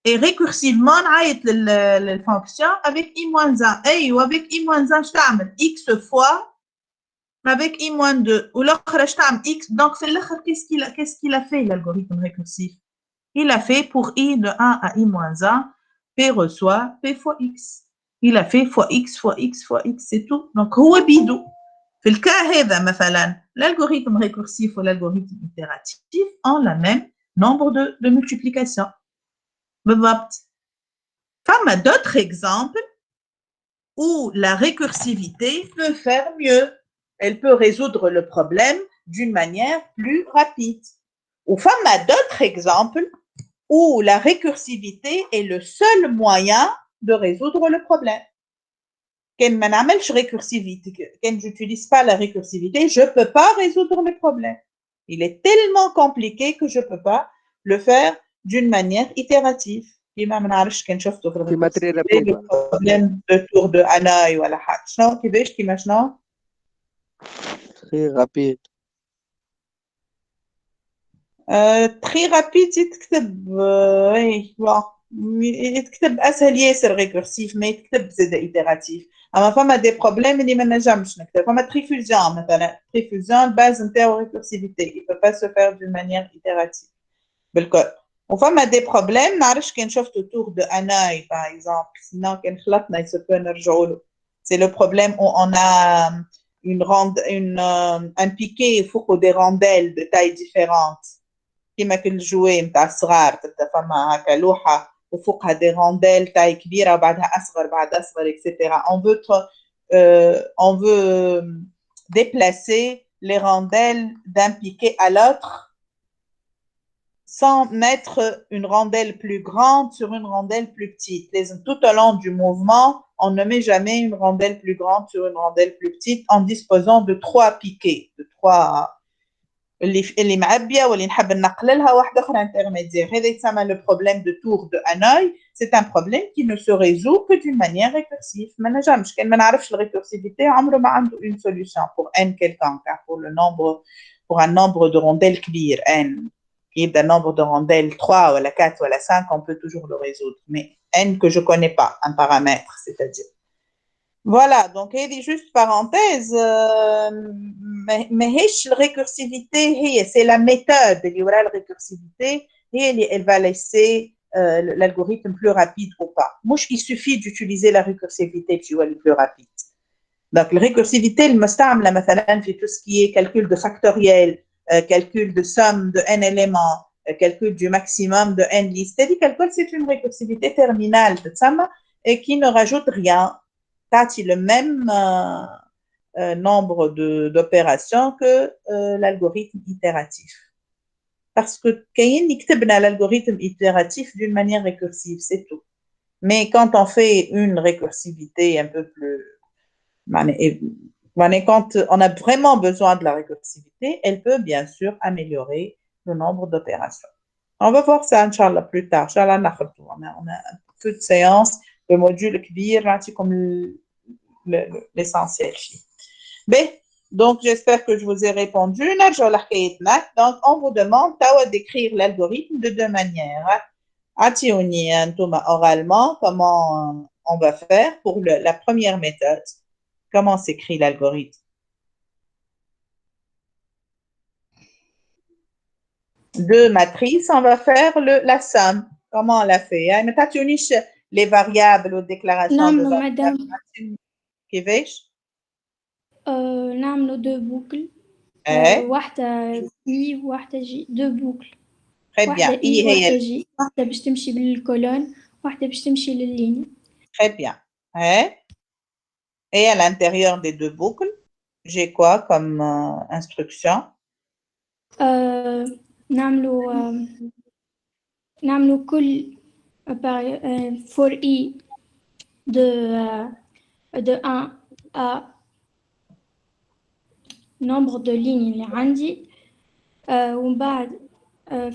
et récursivement la fonction avec i moins 1. Et avec i moins 1, je t'amène x fois avec i moins 2. Ou l'autre, je t'amène x. Donc, c'est l'autre, qu'est-ce qu'il a fait, l'algorithme récursif? Il a fait pour i de 1 à i moins 1, p reçoit p fois x. Il a fait fois x fois x fois x, c'est tout. Donc, هو بيدو. في الكا هذا مثلا l'algorithme récursif ou l'algorithme itératif ont le même nombre de multiplications. بالضبط. فما d'autres exemples où la récursivité peut faire mieux. Elle peut résoudre le problème d'une manière plus rapide. Ou فما d'autres exemples où la récursivité est le seul moyen de résoudre le problème. Quand je n'utilise récursivité, quand je n'utilise pas la récursivité, je ne peux pas résoudre le problème. Il est tellement compliqué que je ne peux pas le faire d'une manière itérative. كيما ما نعرفش كان شفتوا في البروبليم de tour de Hanoï ولا حاجة. شنو كيفاش كيما شنو؟ très rapide. Très rapide يتكتب اي بون يتكتب اسهل ياسر ريكورسيف ما يتكتب زاد ايتيراتيف اما فما دي بروبليم اللي ما نجمش نكتب فما تريفوزيون مثلا تريفوزيون الباز نتاعو ريكورسيفيتي il peut pas se faire d'une manière itérative بالكل وفما دي بروبليم نعرفش كان شفتو تور دو اناي باغ اكزومبل سينو كان خلطنا يسبو نرجعوا له سي لو بروبليم او اون ا un piqué فوقو des rondelles de taille différente كيما كل جوي نتاع الصغار فما هكا لوحه وفوقها دي رونديل تاي كبيره وبعدها اصغر بعد اصغر اكسيتيرا on veut déplacer les rondelles d'un piqué à l'autre sans mettre une rondelle plus grande sur une rondelle plus petite. Tout au long du mouvement, on ne met jamais une rondelle plus grande sur une rondelle plus petite en disposant de 3 piquets, de 3 اللي معبيه واللي نحب نقللها واحده اخرى انترميديير هذا يسمى le problème de tour de Hanoï c'est un problème qui ne se résout que d'une manière récursive ما نجمش كان ما نعرفش الريكورسيفيتي عمره ما عنده une solution pour n quelconque pour le nombre pour un nombre de rondelles كبير n qui est un nombre de rondelles 3 ولا 4 ولا 5 on peut toujours le résoudre mais n que je connais pas un paramètre c'est-à-dire Voilà, donc il est juste parenthèse, mais la récursivité, c'est la méthode de la récursivité, et elle va laisser l'algorithme plus rapide ou pas. Moi, il suffit d'utiliser la récursivité pour aller plus rapide. Donc, la récursivité, elle m'utilise fait tout ce qui est calcul de factoriel, calcul de somme de n éléments, calcul du maximum de n listes. C'est une récursivité terminale, et qui ne rajoute rien. Le même nombre d'opérations que l'algorithme itératif. Parce que Kayin يكتبنا l'algorithme itératif d'une manière récursive, c'est tout. Mais quand on fait une récursivité un peu plus... Quand on a vraiment besoin de la récursivité, elle peut bien sûr améliorer le nombre d'opérations. On va voir ça, Inch'Allah, plus tard. Inch'Allah, on a un peu de séance. Le module كبير نعطي comme l'essentiel. Donc, j'espère que je vous ai répondu. Donc, on vous demande d'écrire l'algorithme de 2 manières. Oralement, comment on va faire pour la première méthode. Comment s'écrit l'algorithme? De matrices, on va faire la somme. Comment on l'a fait? Les variables aux déclarations de madame. كيفاش؟ نعملوا 2 بوكل واحدة اي وواحدة جي 2 بوكل واحدة اي واحدة جي واحدة باش تمشي بالكولون واحدة باش تمشي للليني Très bien. Et à l'intérieur des 2 boucles, j'ai quoi comme instruction? نعملوا كل for i de 1 à nombre de lignes اللي عندي ومن بعد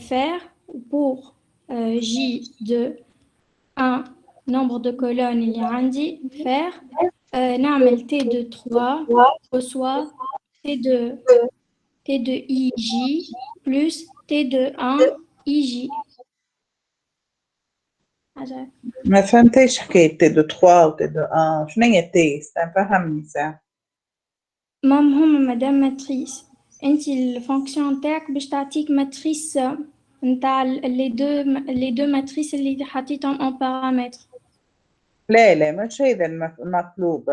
faire pour j de 1 nombre de colonnes اللي عندي faire نعمل t de 3 reçoit t de ij plus t de 1 ij ما فهمتيش حكاية t de 3 و t de 1 شنو هي t؟ فهمني ساعة هما مدام ماتريس انت الفونكسيون تاعك باش تعطيك ماتريس نتاع لي دو ماتريس اللي حطيتهم ان بارامتر لا مش هذا المطلوب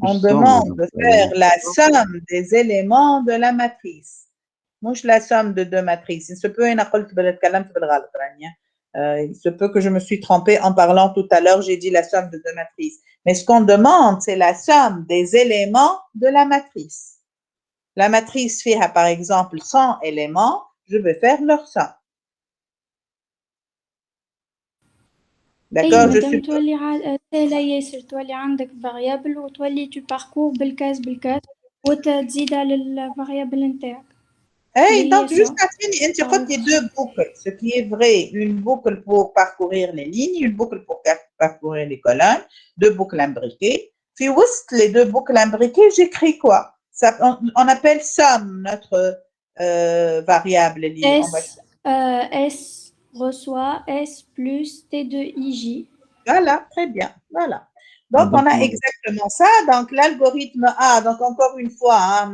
on demande de faire la somme des éléments de la matrice مش la somme de 2 matrices il se peut أنا قلت تكلمت بالغلط رانيا il se peut que je me suis trompée en parlant tout à l'heure, j'ai dit la somme de 2 matrices. Mais ce qu'on demande, c'est la somme des éléments de la matrice. La matrice fait, par exemple, 100 éléments, je vais faire leur somme. D'accord, je suis... تولي عندك variable وتولي tu parcours بالكاس وتزيد على الفاريابل نتاعك. Hey, donc, juste à finir, tu as 2 boucles, ce qui est vrai, une boucle pour parcourir les lignes, une boucle pour parcourir les colonnes, 2 boucles imbriquées. Puis, les 2 boucles imbriquées, j'écris quoi? on appelle somme notre variable. S reçoit S plus T2IJ. Voilà, très bien. Voilà. Donc, on a exactement ça. Donc, l'algorithme A, donc encore une fois,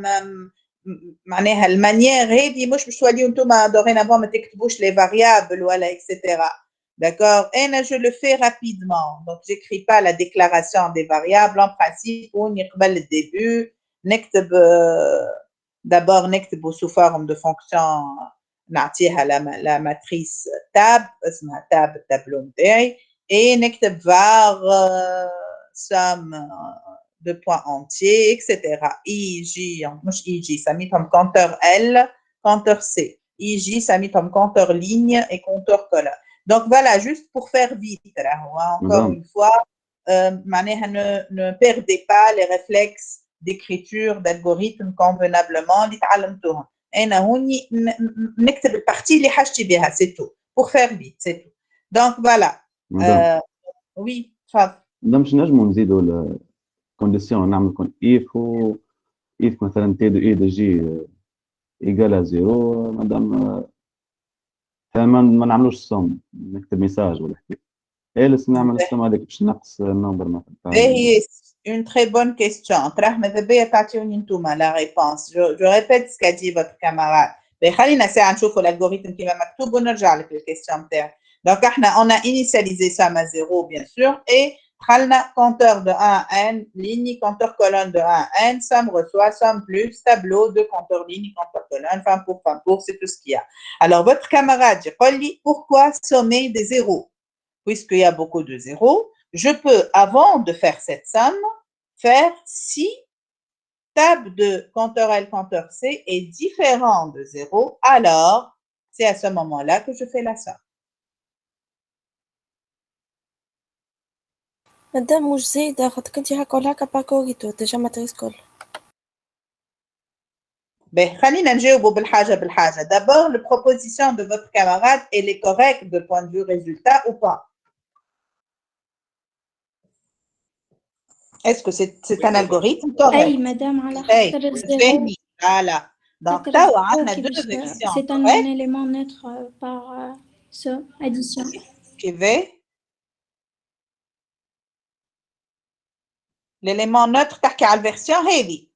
معناها المانيير هذه مش باش توليو نتوما dorénavant ما تكتبوش les variables ولا etc. D'accord? Et je le fais rapidement. Donc, j'écris pas la déclaration des variables. En principe, on y قبل le début. نكتب d'abord نكتبه sous forme de fonction نعطيها la matrice tab اسمها tab التابلو نتاعي et نكتب var somme de points entiers, etc. IJ, مش IJ, ça met comme compteur L, compteur C. IJ, ça met comme compteur ligne et compteur colonne. Donc voilà, juste pour faire vite, là, encore une fois, ne perdez pas les réflexes d'écriture, d'algorithme convenablement, نكتب البارتي اللي حاجتي بها, c'est tout. Pour faire vite, c'est tout. Donc voilà. Oui, تفضل. باش نجموا نزيدوا الكونديسيون نعمل if مثلا تي دو اي دو جي ايكال زيرو مادام ما نعملوش السوم نكتب ميساج ولا حكايه ايه لازم نعمل السوم هذيك باش نقص النمبر مثلا هي une très bonne question. تراه ماذا بيا تعطيوني نتوما la réponse. Je répète ce qu'a dit votre camarade. خلينا ساعه نشوفوا الالغوريثم كيما مكتوب ونرجع لك للكيستيون نتاعك. Donc احنا on a initialisé somme à 0 bien sûr et دخلنا compteur de 1 à n, ligne, compteur colonne de 1 à n, somme reçoit, somme plus, tableau de compteur ligne, compteur colonne, fin pour, c'est tout ce qu'il y a. Alors, votre camarade, je relis, pourquoi sommer des zéros? Puisqu'il y a beaucoup de zéros, je peux, avant de faire cette somme, faire si tab de compteur L, compteur C est différent de 0, alors c'est à ce moment-là que je fais la somme. مادام مش زايدة خاطر كنتي هكا ولا هكا باكوريتو ديجا ماتريس كل. خلينا نجاوبوا بالحاجة. D'abord, la proposition de votre camarade, elle est correcte de point de vue résultat ou pas? Est-ce que c'est un algorithme correct? Oui, madame, على خاطر الزيرو. Voilà. Donc, là, on a deux versions. C'est un élément neutre par addition. L'élément neutre تحكي على الversion heavy.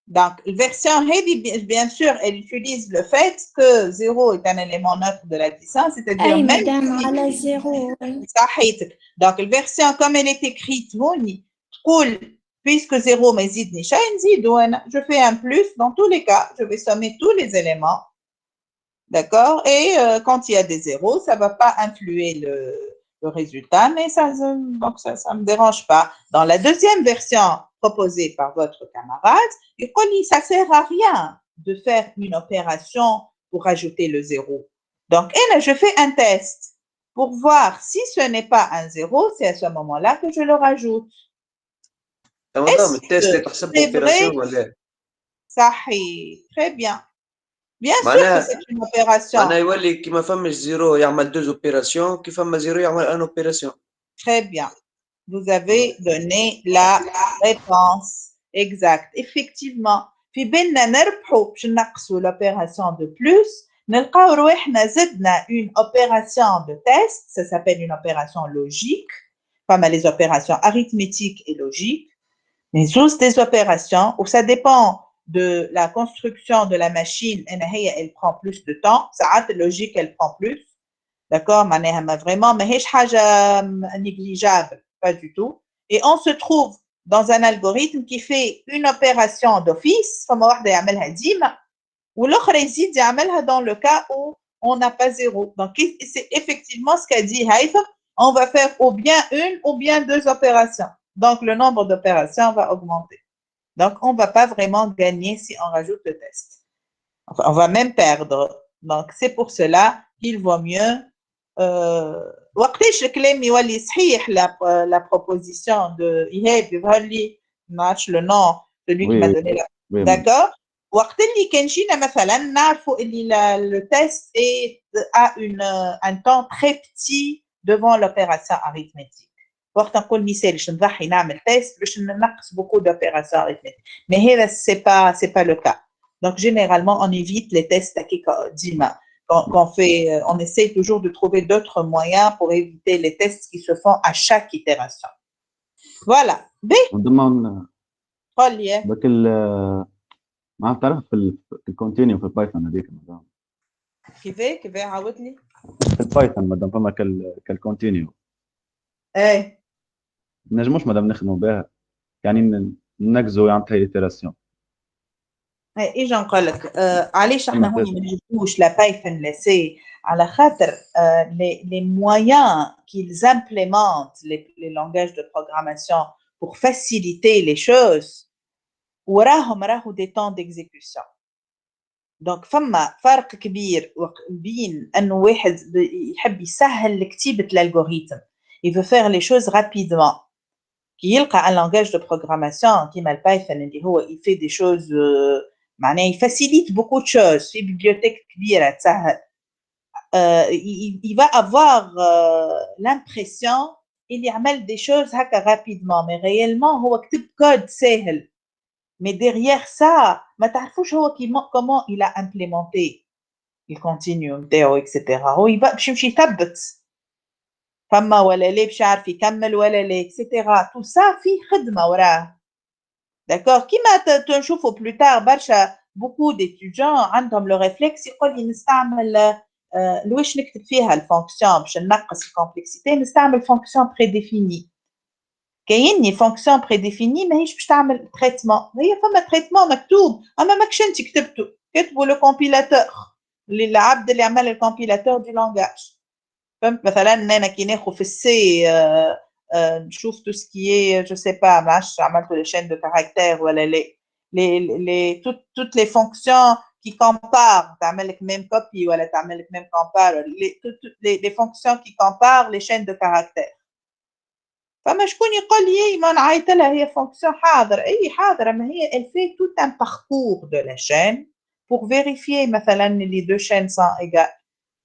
Donc, la version heavy, bien sûr, elle utilise le fait que 0 est un élément neutre de l'addition, c'est-à-dire même madame, à la 0. Donc, la version comme elle est écrite, puisque 0 m'hésite ni je fais un plus dans tous les cas, je vais sommer tous les éléments. D'accord? Et quand il y a des zéros, ça ne va pas influer le résultat, mais ça me dérange pas. Dans la deuxième version proposée par votre camarade, ça ne sert à rien de faire une opération pour ajouter le zéro. Donc, je fais un test pour voir si ce n'est pas un zéro, c'est à ce moment-là que je le rajoute. C'est vrai? Très bien. Bien sûr que c'est une opération. معناها يولي كيما فماش زيرو يعمل deux opérations كي فما زيرو يعمل un opération. Très bien. Vous avez donné la réponse exacte. Effectivement. في بالنا نربحوا باش نقصوا l'opération de plus نلقاو رواحنا زدنا une opération de test, ça s'appelle une opération logique, comme les opérations arithmétiques et logiques, mais juste des opérations où ça dépend de la construction de la machine, elle prend plus de temps. Ça logique, elle prend plus. D'accord? Vraiment, mais c'est négligeable, pas du tout. Et on se trouve dans un algorithme qui fait une opération d'office, comme on dit, ou l'autre réside dans le cas où on n'a pas zéro. Donc, c'est effectivement ce qu'a dit Haïfa. On va faire ou bien une ou bien deux opérations. Donc, le nombre d'opérations va augmenter. Donc, on ne va pas vraiment gagner si on rajoute le test. Enfin, on va même perdre. Donc, c'est pour cela qu'il vaut mieux. وقتاش الكلام يولي صحيح la proposition de إيهاب يظهر لي نعرفش le nom celui qui m'a donné la. D'accord? وقت اللي كان جينا مثلا نعرفوا اللي le test a un temps très petit devant l'opération arithmétique. وقت نقول مثال باش نضحي نعمل تيست باش ننقص beaucoup d'opérations arithmétiques. Mais هذا c'est pas le cas. Donc généralement on évite les tests ديما. Qu'on fait, on essaie toujours de trouver d'autres moyens pour éviter les tests qui se font à chaque itération. Voilà. B. ضمن قول لي. باك ما تعرف في الكونتينيو في البايثون هذيك مدام. كيف عاود لي. في البايثون مدام فما كالكونتينيو. ايه. نجموش مدام نخدموا بها يعني ننقزوا يعطيها ايتيراسيون. اجا نقول لك علاش احنا هوني ما نجيبوش لا بايثون لا سي على خاطر les moyens qu'ils implémentent les langages de programmation pour faciliter les choses راهو des temps d'exécution. donc فما فرق كبير بين انه واحد يحب يسهل كتيبة الالغوريثم il veut faire les choses rapidement كي يلقى un langage de programmation كيما البايثون اللي هو il fait des choses معناه il facilite beaucoup de choses في بيبليوتيك كبيرة تسهل il va avoir l'impression il يعمل des choses هكا rapidement mais réellement هو كتب كود سهل mais derrière ça ما تعرفوش هو comment il a implémenté il continue نتاعو etc هو باش يمشي يثبت فما ولا لا باش يعرف يكمل ولا لا etc tout ça فيه خدمة وراه d'accord كيما تنشوفوا plus tard برشا beaucoup d'étudiants عندهم le réflexe يقول لي نستعمل لواش نكتب فيها الفونكسيون باش ننقص الكومبلكسيتي نستعمل فونكسيون بريديفيني كاينني فونكسيون بريديفيني ماهيش باش تعمل تريتمون هي فما تريتمون مكتوب اما ماكش انت كتبته كتبوا لو كومبيلاتور اللي العبد اللي عمل الكومبيلاتور دي لونغاج فهمت مثلا انا كي ناخذ في السي نشوف تو سكي جو سي با معش عملت لي شين دو كاركتير ولا لي toutes les fonctions qui comparent تعمل لك même copy ولا تعمل لك même compare les fonctions qui comparent les chaînes de caractères فما شكون يقول لي ما نعيط لها هي فونكسيون حاضر اي حاضره ما هي elle fait tout un parcours de la chaîne pour vérifier مثلا les deux chaînes sont égales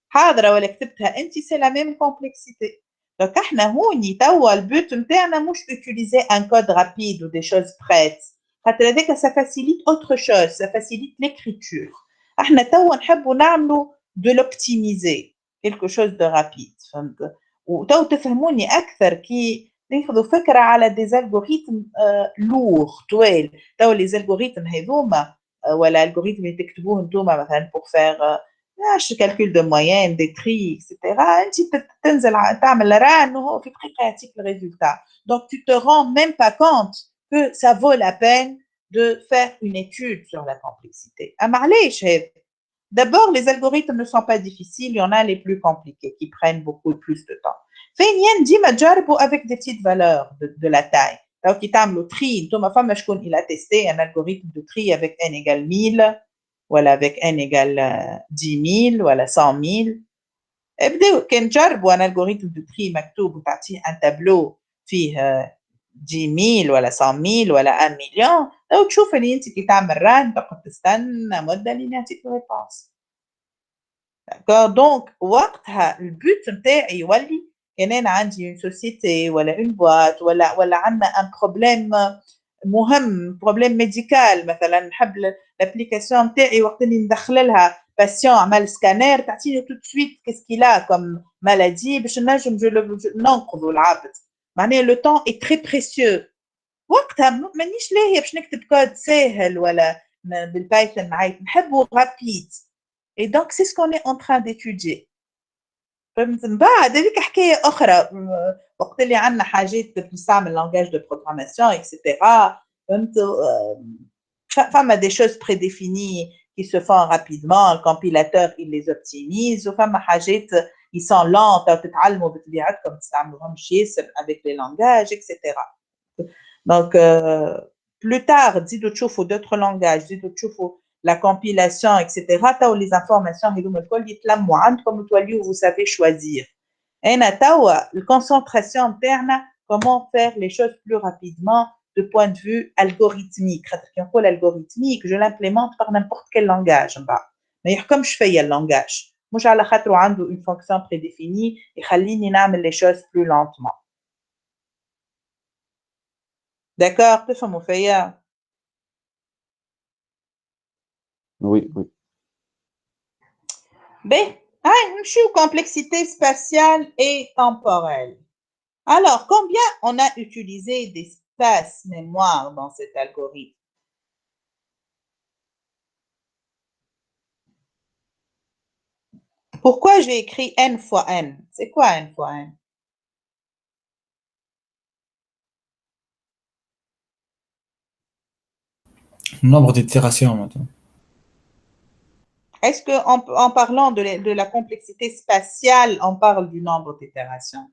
حاضره ولا كتبتها انت c'est la même complexité donc احنا هوني توا البوت نتاعنا مش utiliser un code rapide ou des choses prêtes خاطر هذاك ça facilite autre chose ça facilite l'écriture احنا توا نحبوا نعملوا de l'optimiser quelque chose de rapide فهمت وتو تفهموني اكثر كي ناخذوا فكره على des algorithmes lourds طوال تو les algorithmes هذوما ولا algorithmes اللي تكتبوه نتوما مثلا pour faire calcul de moyenne des tri etc انت تنزل تعمل ران وهو في دقيقه يعطيك الريزلtat donc tu te rends même pas compte que ça vaut la peine de faire une étude sur la complexité. D'abord, les algorithmes ne sont pas difficiles, il y en a les plus compliqués qui prennent beaucoup plus de temps. فين ديما تجربوا avec des petites valeurs de la taille. Donc, qui تعملوا tri, نتوما فما شكون il a testé un algorithme de tri avec n égale 1000 ولا avec n égale 10 000 ولا 100 000. ابداوا كان تجربوا un algorithme de tri مكتوب وتعطيه un tableau فيه 10 000 ولا 100 000 ولا 1 مليون لو تشوف اللي انت كي تعمل ران تقعد تستنى مده لين يعطيك الريبونس دونك وقتها البوت نتاعي يولي كان انا عندي اون سوسيتي ولا اون بواط ولا عندنا ان بروبليم مهم بروبليم ميديكال مثلا نحب الابليكاسيون نتاعي وقت اللي ندخل لها باسيون عمل سكانير تعطيني تو سويت كيسكيلا كوم مالادي باش نجم ننقذوا العبد معناها لو طون اي تري بريسيو وقتها مانيش لاهيه باش نكتب كود ساهل ولا بالبايثون نعيط نحبه رابيد اي دونك سي سكون اي اون تران ديتودي فهمت من بعد هذيك حكايه اخرى وقت اللي عندنا حاجات بنستعمل لانغاج دو بروغراماسيون اكسيتيرا فهمت فما دي شوز بريديفيني qui se font rapidement le compilateur il les optimise وفما حاجات ils sont lents تتعلموا بطبيعتكم تستعملوهمش ياسر avec les langages etc donc plus tard تزيدوا تشوفوا d'autres langages تزيدوا تشوفوا la compilation etc تاو les informations هذوما الكل يتلموا عندكم وتوليوا vous savez choisir هنا توا الكونسنتراسيون نتاعنا comment faire les choses plus rapidement de point de vue algorithmique خاطر كي نقول algorithmique je l'implémente par n'importe quel langage ما يحكمش فيا اللانجاج مش على خاطر عنده une fonction prédéfinie يخليني نعمل les choses plus lentement D'accord, تفهموا فيا. Oui, oui. B. نمشيو complexité spatiale et temporelle. Alors, combien on a utilisé d'espace mémoire dans cet algorithme? Pourquoi j'ai écrit n fois n? C'est quoi n fois n? Nombre d'itérations maintenant. Est-ce qu'en parlant de la complexité spatiale, on parle du nombre d'itérations?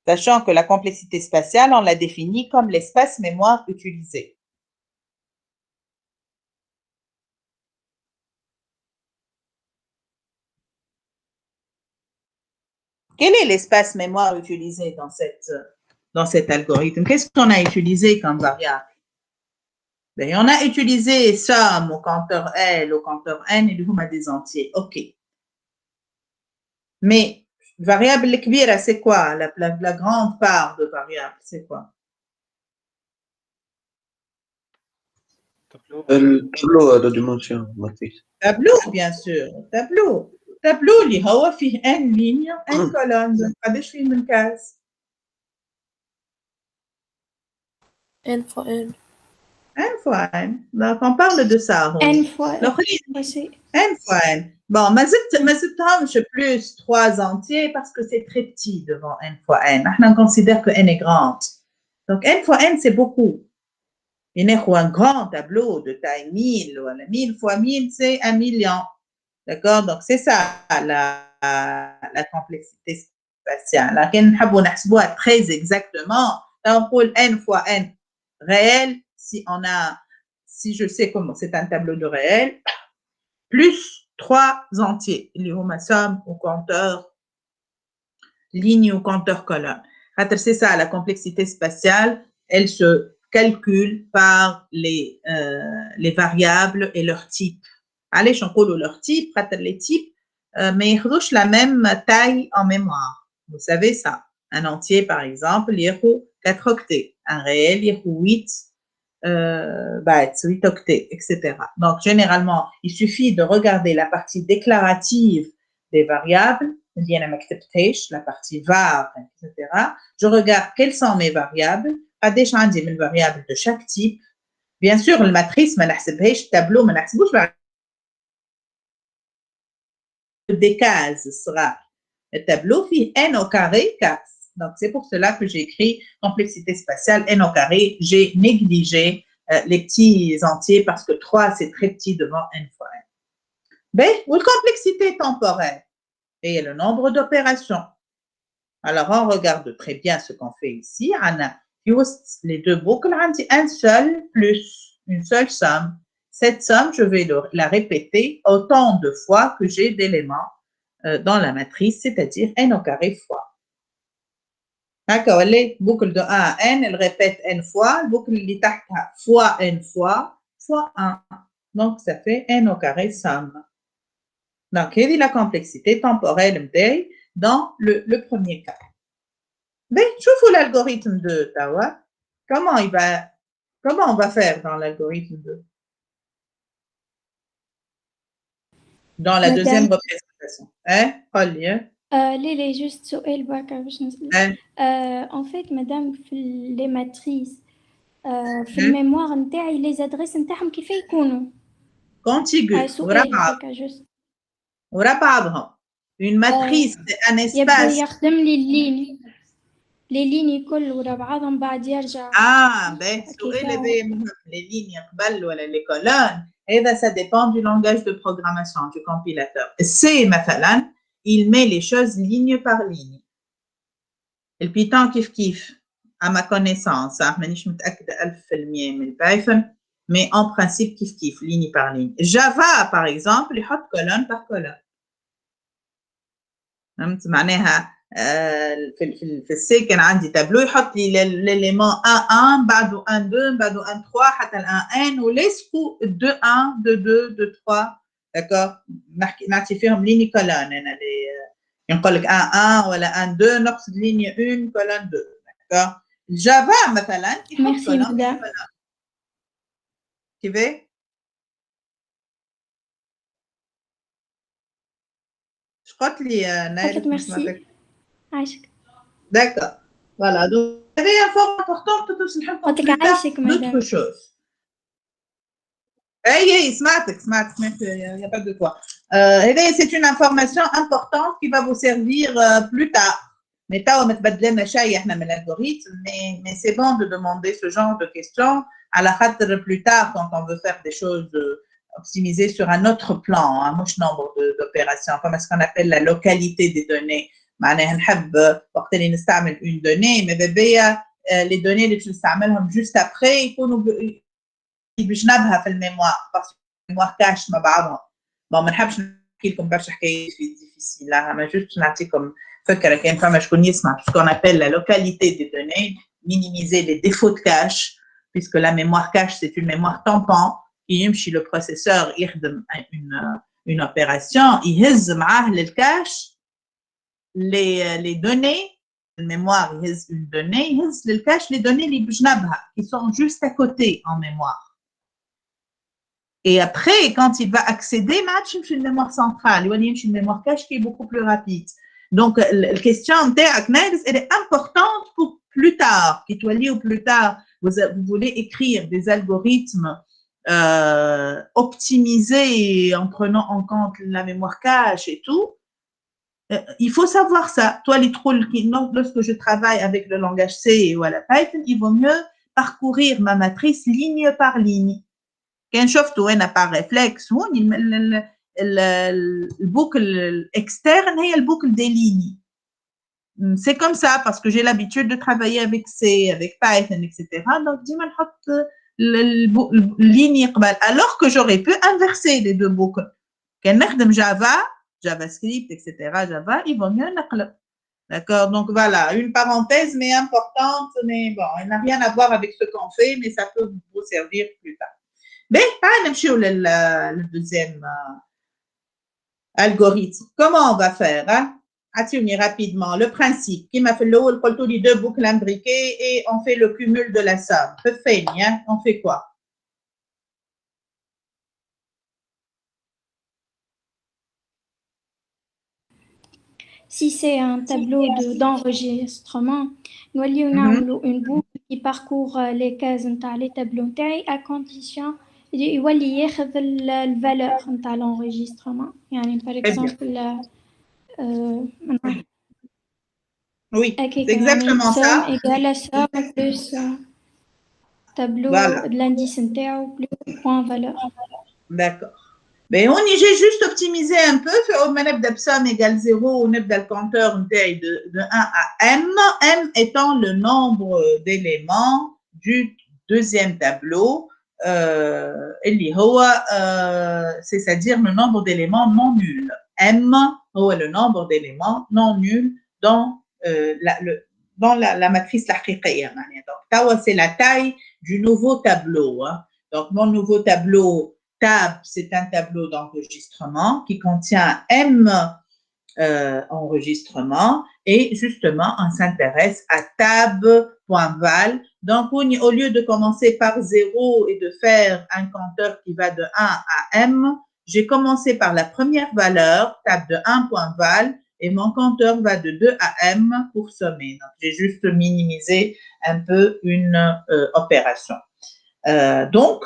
Sachant que la complexité spatiale, on la définit comme l'espace mémoire utilisé. Quel est l'espace mémoire utilisé dans cet algorithme? Qu'est-ce qu'on a utilisé comme variable? Ben, on a utilisé somme au compteur L, au compteur N et du coup, on a des entiers. OK. Mais variable kbira, c'est quoi? La grande part de variable, c'est quoi? Le tableau de dimension matrice. Tableau, bien sûr. Tableau. tableau اللي هو فيه n lignes, n colonnes. قداش فيه من case? N fois N. N fois n. Donc, on parle de ça. N fois N fois n. Bon, ما زدتهمش plus 3 entiers parce que c'est très petit devant n fois n. On considère que n est grande. Donc, n fois n, c'est beaucoup. Il y a un grand tableau de taille 1000, ou 1000 fois 1000, c'est 1 million. D'accord? Donc, c'est ça la complexité spatiale. Alors, quand nous avons très exactement, on peut n fois n réel, si je sais comment c'est un tableau de réel, plus 3 entiers, les somme au compteur, ligne ou compteur colonne. C'est ça, la complexité spatiale, elle se calcule par les variables et leurs types. Allez, j'en colle leur type, les types, mais ils ont la même taille en mémoire. Vous savez ça. Un entier, par exemple, il y a 4 octets. Un réel, il y a 8 bytes, 8 octets, etc. Donc, généralement, il suffit de regarder la partie déclarative des variables, la partie var, etc. Je regarde quelles sont mes variables, des variables de chaque type. Bien sûr, la matrice, le tableau, des cases sera le tableau fait n au carré cases. Donc, c'est pour cela que j'ai écrit complexité spatiale n au carré. J'ai négligé les petits entiers parce que 3, c'est très petit devant n fois n. B, ou complexité temporelle. Et le nombre d'opérations. Alors, on regarde très bien ce qu'on fait ici. On a les deux boucles, un seul plus une seule somme. Cette somme, je vais la répéter autant de fois que j'ai d'éléments dans la matrice, c'est-à-dire n au carré fois. D'accord, les boucles de 1 à n, elle répète n fois, boucle qui fois n fois 1. Donc, ça fait n au carré somme. Donc, il y a la complexité temporelle dans le premier cas. Mais je vous l'algorithme de Tawa. Comment on va faire dans l'algorithme 2? Dans la deuxième représentation. Hein? Lélé, juste سؤال بركة باش نسأل. En fait, madame, les matrices, في الميموار نتاعي les adresses نتاعهم كيف يكونوا؟ Contigus. ورا بعضهم. Une matrice, c'est un espace. يبدأ يخدم لي les lignes كل ورا بعضهم بعد يرجع. Ben, les lignes قبل ولا les colonnes. Et ben, ça dépend du langage de programmation du compilateur. C, مثلا, il met les choses ligne par ligne. Le Python kif, à ma connaissance, مانيش متأكدة 1000% من Python, mais en principe kif, ligne par ligne. Java, par exemple, il يحط colonne par colonne. فهمت معناها في السي كان عندي تابلو يحط لي ليليمون 1 بعده 1 2 بعده 1 3 حتى ال 1 n وليسكو 2 1 2 2 2 3 داكور نعطي فيهم ليني كولون انا اللي نقول لك 1 1 ولا 1 2 نقصد ليني 1 كولون 2 داكور Java, مثلا Merci, madame. كيف؟ Je crois que les قلت merci. عايشك. D'accord. Voilà. Donc, il y avait une fois importante que tu قلت plus لك tard عايشك d'autres madame. choses. Hey, سمعتك il n'y a pas de quoi. C'est une information importante qui va vous servir plus tard. Mais c'est bon de demander ce genre de questions à la خاطر plus tard quand on veut faire des choses optimisées sur un autre plan, un nombre d'opérations, comme ce qu'on appelle la localité des données. معناها نحب وقت اللي نستعمل une donnée mais بيبيا les données اللي تستعملهم juste après يكونوا بجنبها في الميموار باسكو الميموار كاش مع بعضهم. بون ما نحبش نحكي لكم برشا حكايات في ديفيسيل اما جوست نعطيكم فكره كان فما شكون يسمع ce qu'on appelle la localité des données, minimiser les défauts de cache puisque la mémoire cache c'est une mémoire tampon qui يمشي le processeur يخدم une opération يهز معاه للكاش les données la mémoire يهز une donnée يهز للكاش les données اللي بجنبها qui sont juste à côté en mémoire. Et après, quand il va accéder, il y a une mémoire centrale, il y a une mémoire cache qui est beaucoup plus rapide. Donc, la question elle est importante pour plus tard, qui doit lier au plus tard. Vous voulez écrire des algorithmes optimisés en prenant en compte la mémoire cache et tout. Il faut savoir ça. Toi, les trolls, lorsque je travaille avec le langage C ou à la Python, il vaut mieux parcourir ma matrice ligne par ligne. كان شفتوا انا par réflexe هون البوكل الاكسترن هي البوكل des lignes. C'est comme ça parce que j'ai l'habitude de travailler avec C, avec Python, etc. Donc ديما نحط الligne قبل alors que j'aurais pu inverser les deux boucles. كان نخدم JavaScript, etc. Java, il vaut mieux نقلب. D'accord, donc voilà, une parenthèse mais importante, mais bon, elle n'a rien à voir avec ce qu'on fait, mais ça peut vous servir plus tard. Ben, نمشيو le deuxième algorithme. Comment on va faire hein? Attenez rapidement le principe. Qui m'a fait le haut, le les deux boucles imbriquées et on fait le cumul de la somme. Hein? On fait quoi? Si c'est un tableau d'enregistrement, nous allons une boucle qui parcourt les cases نتاع les tableaux نتاعي à condition يولي ياخذ الvaleur نتاع l'enregistrement. يعني par exemple oui, c'est exactement ça. Somme égale à somme plus tableau de l'indice نتاعو plus point valeur. D'accord. Mais on y j'ai juste optimisé un peu. On a somme égale 0, on a le compteur de 1 à m, m étant le nombre d'éléments du deuxième tableau, c'est-à-dire le nombre d'éléments non nuls. M est le nombre d'éléments non nuls dans la matrice l'haqiqiyya. Donc, c'est la taille du nouveau tableau. Hein. Donc, mon nouveau tableau tab, c'est un tableau d'enregistrement qui contient M enregistrements et justement, on s'intéresse à tab.val. Donc, au lieu de commencer par 0 et de faire un compteur qui va de 1 à M, j'ai commencé par la première valeur, tab de 1.val, et mon compteur va de 2 à M pour sommer. Donc, j'ai juste minimisé un peu une opération. Donc,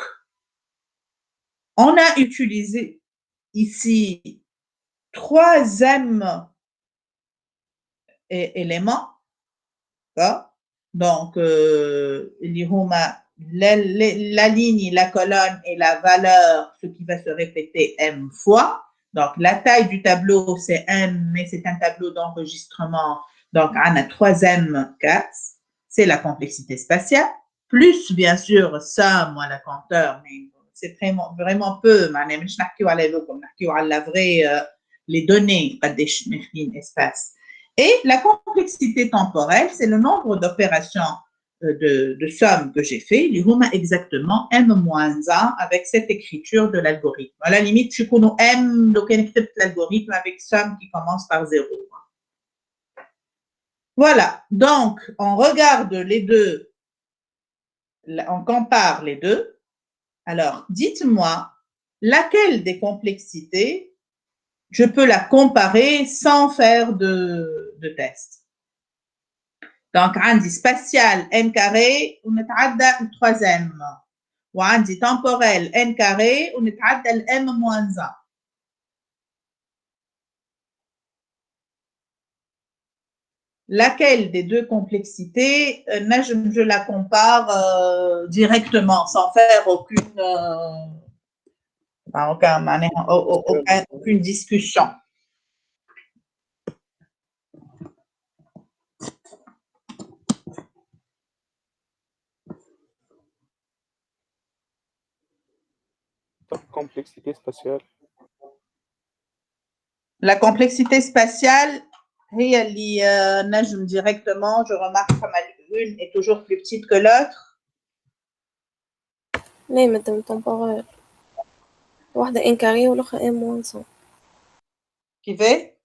on a utilisé ici 3 M éléments. Donc, la ligne, la colonne et la valeur, ce qui va se répéter M fois. Donc, la taille du tableau, c'est M, mais c'est un tableau d'enregistrement. Donc, on a 3 M cases. C'est la complexité spatiale. Plus, bien sûr, somme ou la compteur, mais c'est vraiment peu. Les données, pas des espace. Et la complexité temporelle, c'est le nombre d'opérations de somme que j'ai fait, exactement M-1 avec cette écriture de l'algorithme. À la limite, je connais M, donc on écrit l'algorithme avec somme qui commence par 0. Voilà. Donc, on regarde les deux, on compare les deux. Alors, dites-moi, laquelle des complexités je peux la comparer sans faire de test. Donc, عندي spatial n carré ونتعدى ال 3m. وعندي temporel n carré ونتعدى ال m moins 1. Laquelle des deux complexités, je la compare directement, sans faire aucune discussion. Complexité spatiale. La complexité spatiale, هي اللي نجم directement, je remarque que l'une est toujours plus petite que l'autre. لا مادام temporaire واحدة n carré والأخرى m moins 1. Qui fait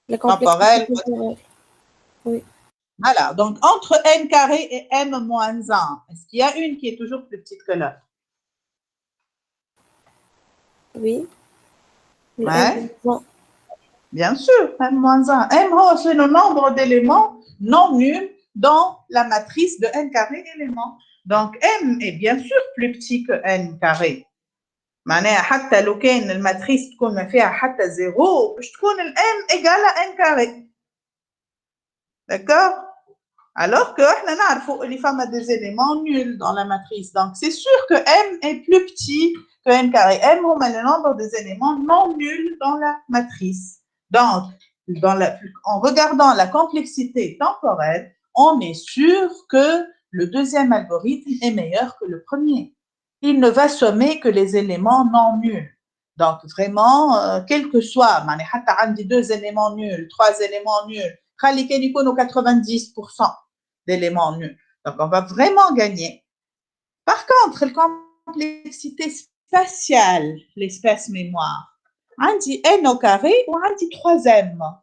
La temporelle. temporelle. Oui. Voilà, donc entre n carré et m moins 1, est-ce qu'il y a une qui est toujours plus petite que l'autre? Oui. Ouais. Bien sûr, m moins 1. M, c'est le nombre d'éléments non nuls dans la matrice de n carré éléments. Donc, m est bien sûr plus petit que n carré. معناها حتى لو كان الماتريس تكون ما فيها حتى زيرو باش تكون ال m égale à n carré. D'accord? Alors que احنا نعرفوا اللي فما des éléments nuls dans la matrice. Donc, c'est sûr que m est plus petit que n carré. M, on met le nombre des éléments non nuls dans la matrice. Donc, en regardant la complexité temporelle, on est sûr que le deuxième algorithme est meilleur que le premier. Il ne va sommer que les éléments non nuls. Donc, vraiment, quel que soit, حتى عندي 2 éléments nuls, 3 éléments nuls, خلي كان يكونوا 90% d'éléments nuls. Donc, on va vraiment gagner. Par contre, la complexité spatiale, l'espace mémoire, عندي n au carré ou عندي 3m.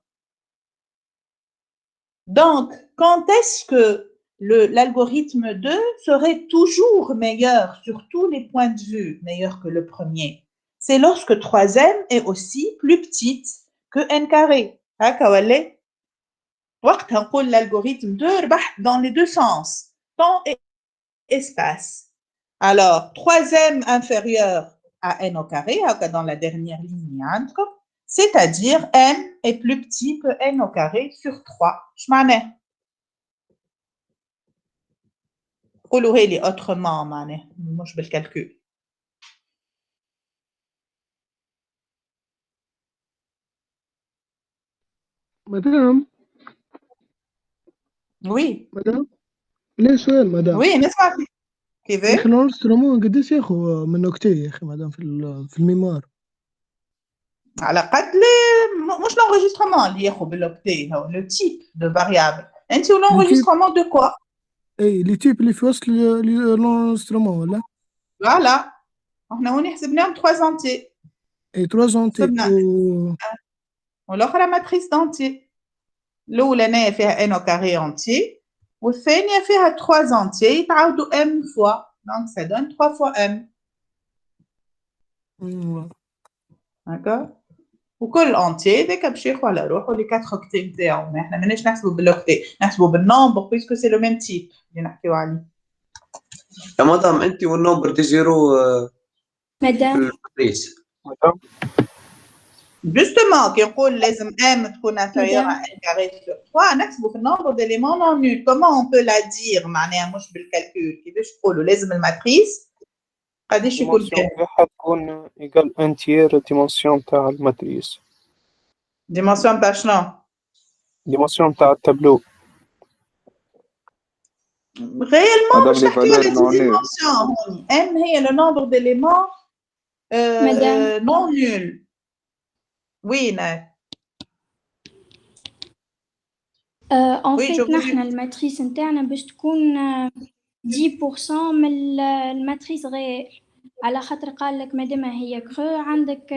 Donc, quand est-ce que l'algorithme 2 serait toujours meilleur sur tous les points de vue, meilleur que le premier? C'est lorsque 3m est aussi plus petite que n carré. هكا ولا؟ وقتها نقول l'algorithme 2 ربح dans les deux sens, temps et espace. Alors, 3m inférieur à n au carré, dans la dernière ligne, c'est-à-dire n est plus petit que n au carré sur 3. Je m'en ai. قولوها لي autrement معناها مش بالكالكول. مدام Oui. مدام ليه سؤال مدام Oui, نسمع فيك. كيف؟ يا اخي الانسترومون قديش ياخو من نكتي يا اخي مدام في الميمار على قد مش l'enregistrement اللي ياخذ بالوكتي هو le type de variable. انت l'enregistrement de quoi؟ اي لي تيب اللي في وسط الانسترومون ولا؟ فوالا احنا هوني حسبناهم 3 entiers. اي 3 entiers والاخرى ماتريس دونتي. الاولانيه فيها n au carré entier والثانيه فيها 3 entiers يتعاودوا m fois. Donc ça donne 3 fois m. D'accord? وكل entier ديك باش ياخذوا على روحه لي 4 اوكتي نتاعو. احنا ماناش نحسبوا بالاوكتي، نحسبوا بالنومبر بيسكو سي لو ميم تيب اللي نحكيو عليه. يا مدام انت والنومبر دي زيرو مدام الماتريس. Justement, كي نقول لازم m تكون inférieure à n carré sur 3 نحسبوا في النومبر d'éléments non nuls. Comment on peut la dire معناها مش بالكالكول؟ كيفاش نقولوا لازم الماتريس قداش يكون كان؟ تكون ايجال ان تير ديمونسيون تاع الماتريس. ديمونسيون تاع شنو؟ ديمونسيون تاع التابلو. Réellement مش نحكيو على ديمونسيون هوني. m هي le nombre d'éléments non nuls. Oui, Nat. En fait نحن الماتريس نتاعنا باش تكون 10% من الماتريس غير. على خاطر قال لك مادام هي كرو عندك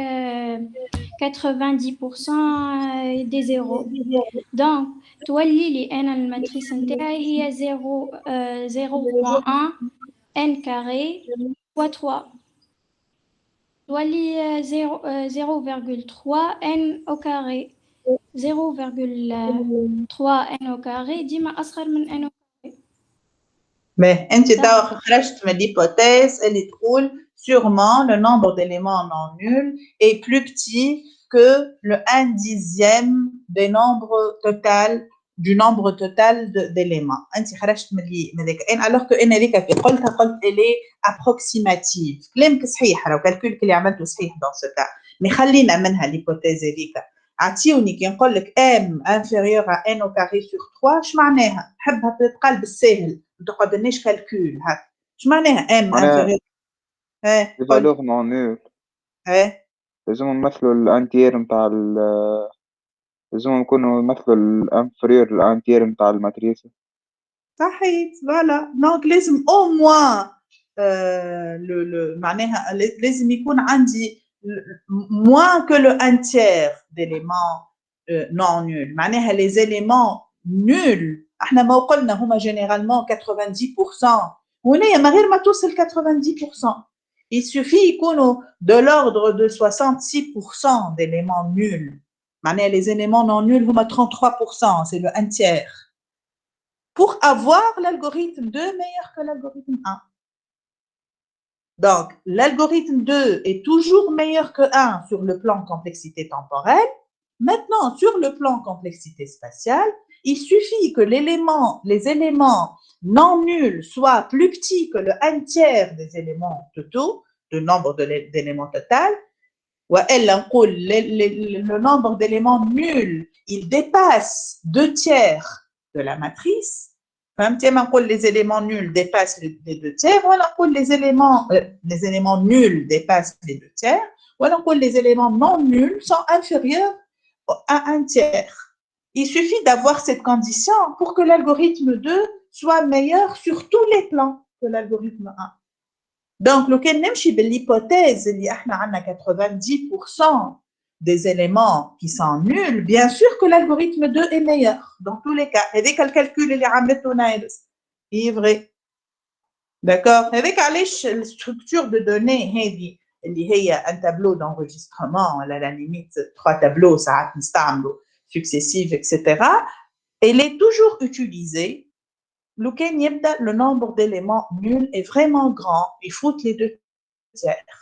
90% دي زيرو. دونك تولي لي انا الماتريس نتاعي هي 0.1 n carré fois 3 تولي 0,3 n au carré. 0,3 n au carré ديما أصغر من n au carré. Mais انت توا خرجت من l'hypothèse اللي تقول sûrement le nombre d'éléments non nuls est plus petit que le 1/10 des nombres total du nombre total d'éléments. انت خرجت من ذاك ان alors que ان هذيك كي قلت elle est approximative. كلامك صحيح راهو كالكولك اللي عملته صحيح dans ce cas. mais خلينا منها l'hypothèse هذيك. عطيوني كي نقول لك m inférieur à n au carré sur 3 اش معناها؟ نحبها تتقال بالساهل. ما تقعدلناش كالكول هكا. اش معناها ام انفيريور؟ لي فالور نون نول لازم نمثلوا الانتيير نتاع لازم نكونوا نمثلوا الانفيريور الانتيير نتاع الماتريس. صحيح فوالا. دونك لازم او موان معناها لازم يكون عندي moins que le 1/3 d'éléments non nuls. معناها les éléments nuls احنا ما قلنا هما généralement 90%. هنايا ما غير ما توصل 90%. Il suffit يكونوا de l'ordre de 66% d'éléments nuls. معناها les éléments non nuls هما 33%, c'est le 1/3. Pour avoir l'algorithme 2 meilleur que l'algorithme 1. Donc, l'algorithme 2 est toujours meilleur que 1 sur le plan complexité temporelle. Maintenant, sur le plan complexité spatiale, il suffit que les éléments non nuls soient plus petits que le 1/3 des éléments totaux, le nombre d'éléments total. Le nombre d'éléments nuls, il dépasse 2/3 de la matrice. Les éléments nuls dépassent les 2/3. Les éléments nuls dépassent les 2/3. Les éléments non nuls sont inférieurs à 1/3. Il suffit d'avoir cette condition pour que l'algorithme 2 soit meilleur sur tous les plans que l'algorithme 1. Donc, l'hypothèse, il y a 90% des éléments qui sont nuls, bien sûr que l'algorithme 2 est meilleur, dans tous les cas. Avec le calcul, il est vrai. D'accord? Avec la structure de données, il y a un tableau d'enregistrement, à la limite, 3 tableaux, ça a successifs, etc. Elle est toujours utilisée. Le nombre d'éléments nuls est vraiment grand. Il faut les 2/3.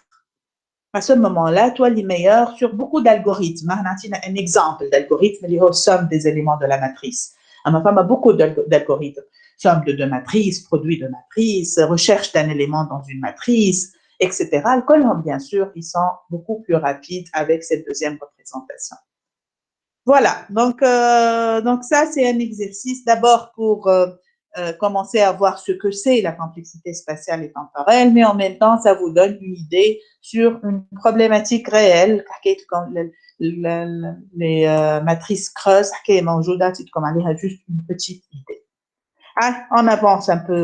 À ce moment-là, toi, les meilleurs sur beaucoup d'algorithmes. On a un exemple d'algorithme, il y a somme des éléments de la matrice. On a beaucoup d'algorithmes. Somme de 2 matrices, produit de matrices, recherche d'un élément dans une matrice, etc. Bien sûr, ils sont beaucoup plus rapides avec cette deuxième représentation. Voilà, donc ça, c'est un exercice d'abord pour commencer à voir ce que c'est la complexité spatiale et temporelle, mais en même temps, ça vous donne une idée sur une problématique réelle, comme les matrices creuses, comme juste une petite idée. On avance un peu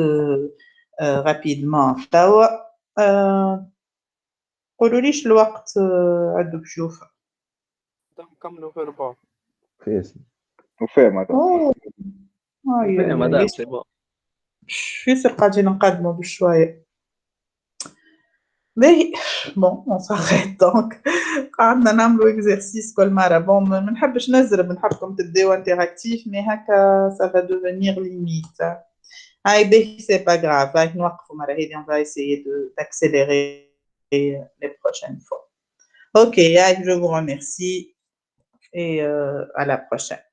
rapidement. قولوا ليش الوقت عندك شوف. نكملوا في 4. وفاهم مدام. مدام سي بون. ياسر قاعدين نقدموا بشوية. Mais bon, on s'arrête donc. قعدنا نعملوا exercice كل مرة. Bon, ما نحبش نزرب, نحبكم تبداو interactif, mais هكا ça va devenir limite. C'est pas grave. On va essayer d'accélérer les prochaines fois. Ok, je vous remercie et à la prochaine.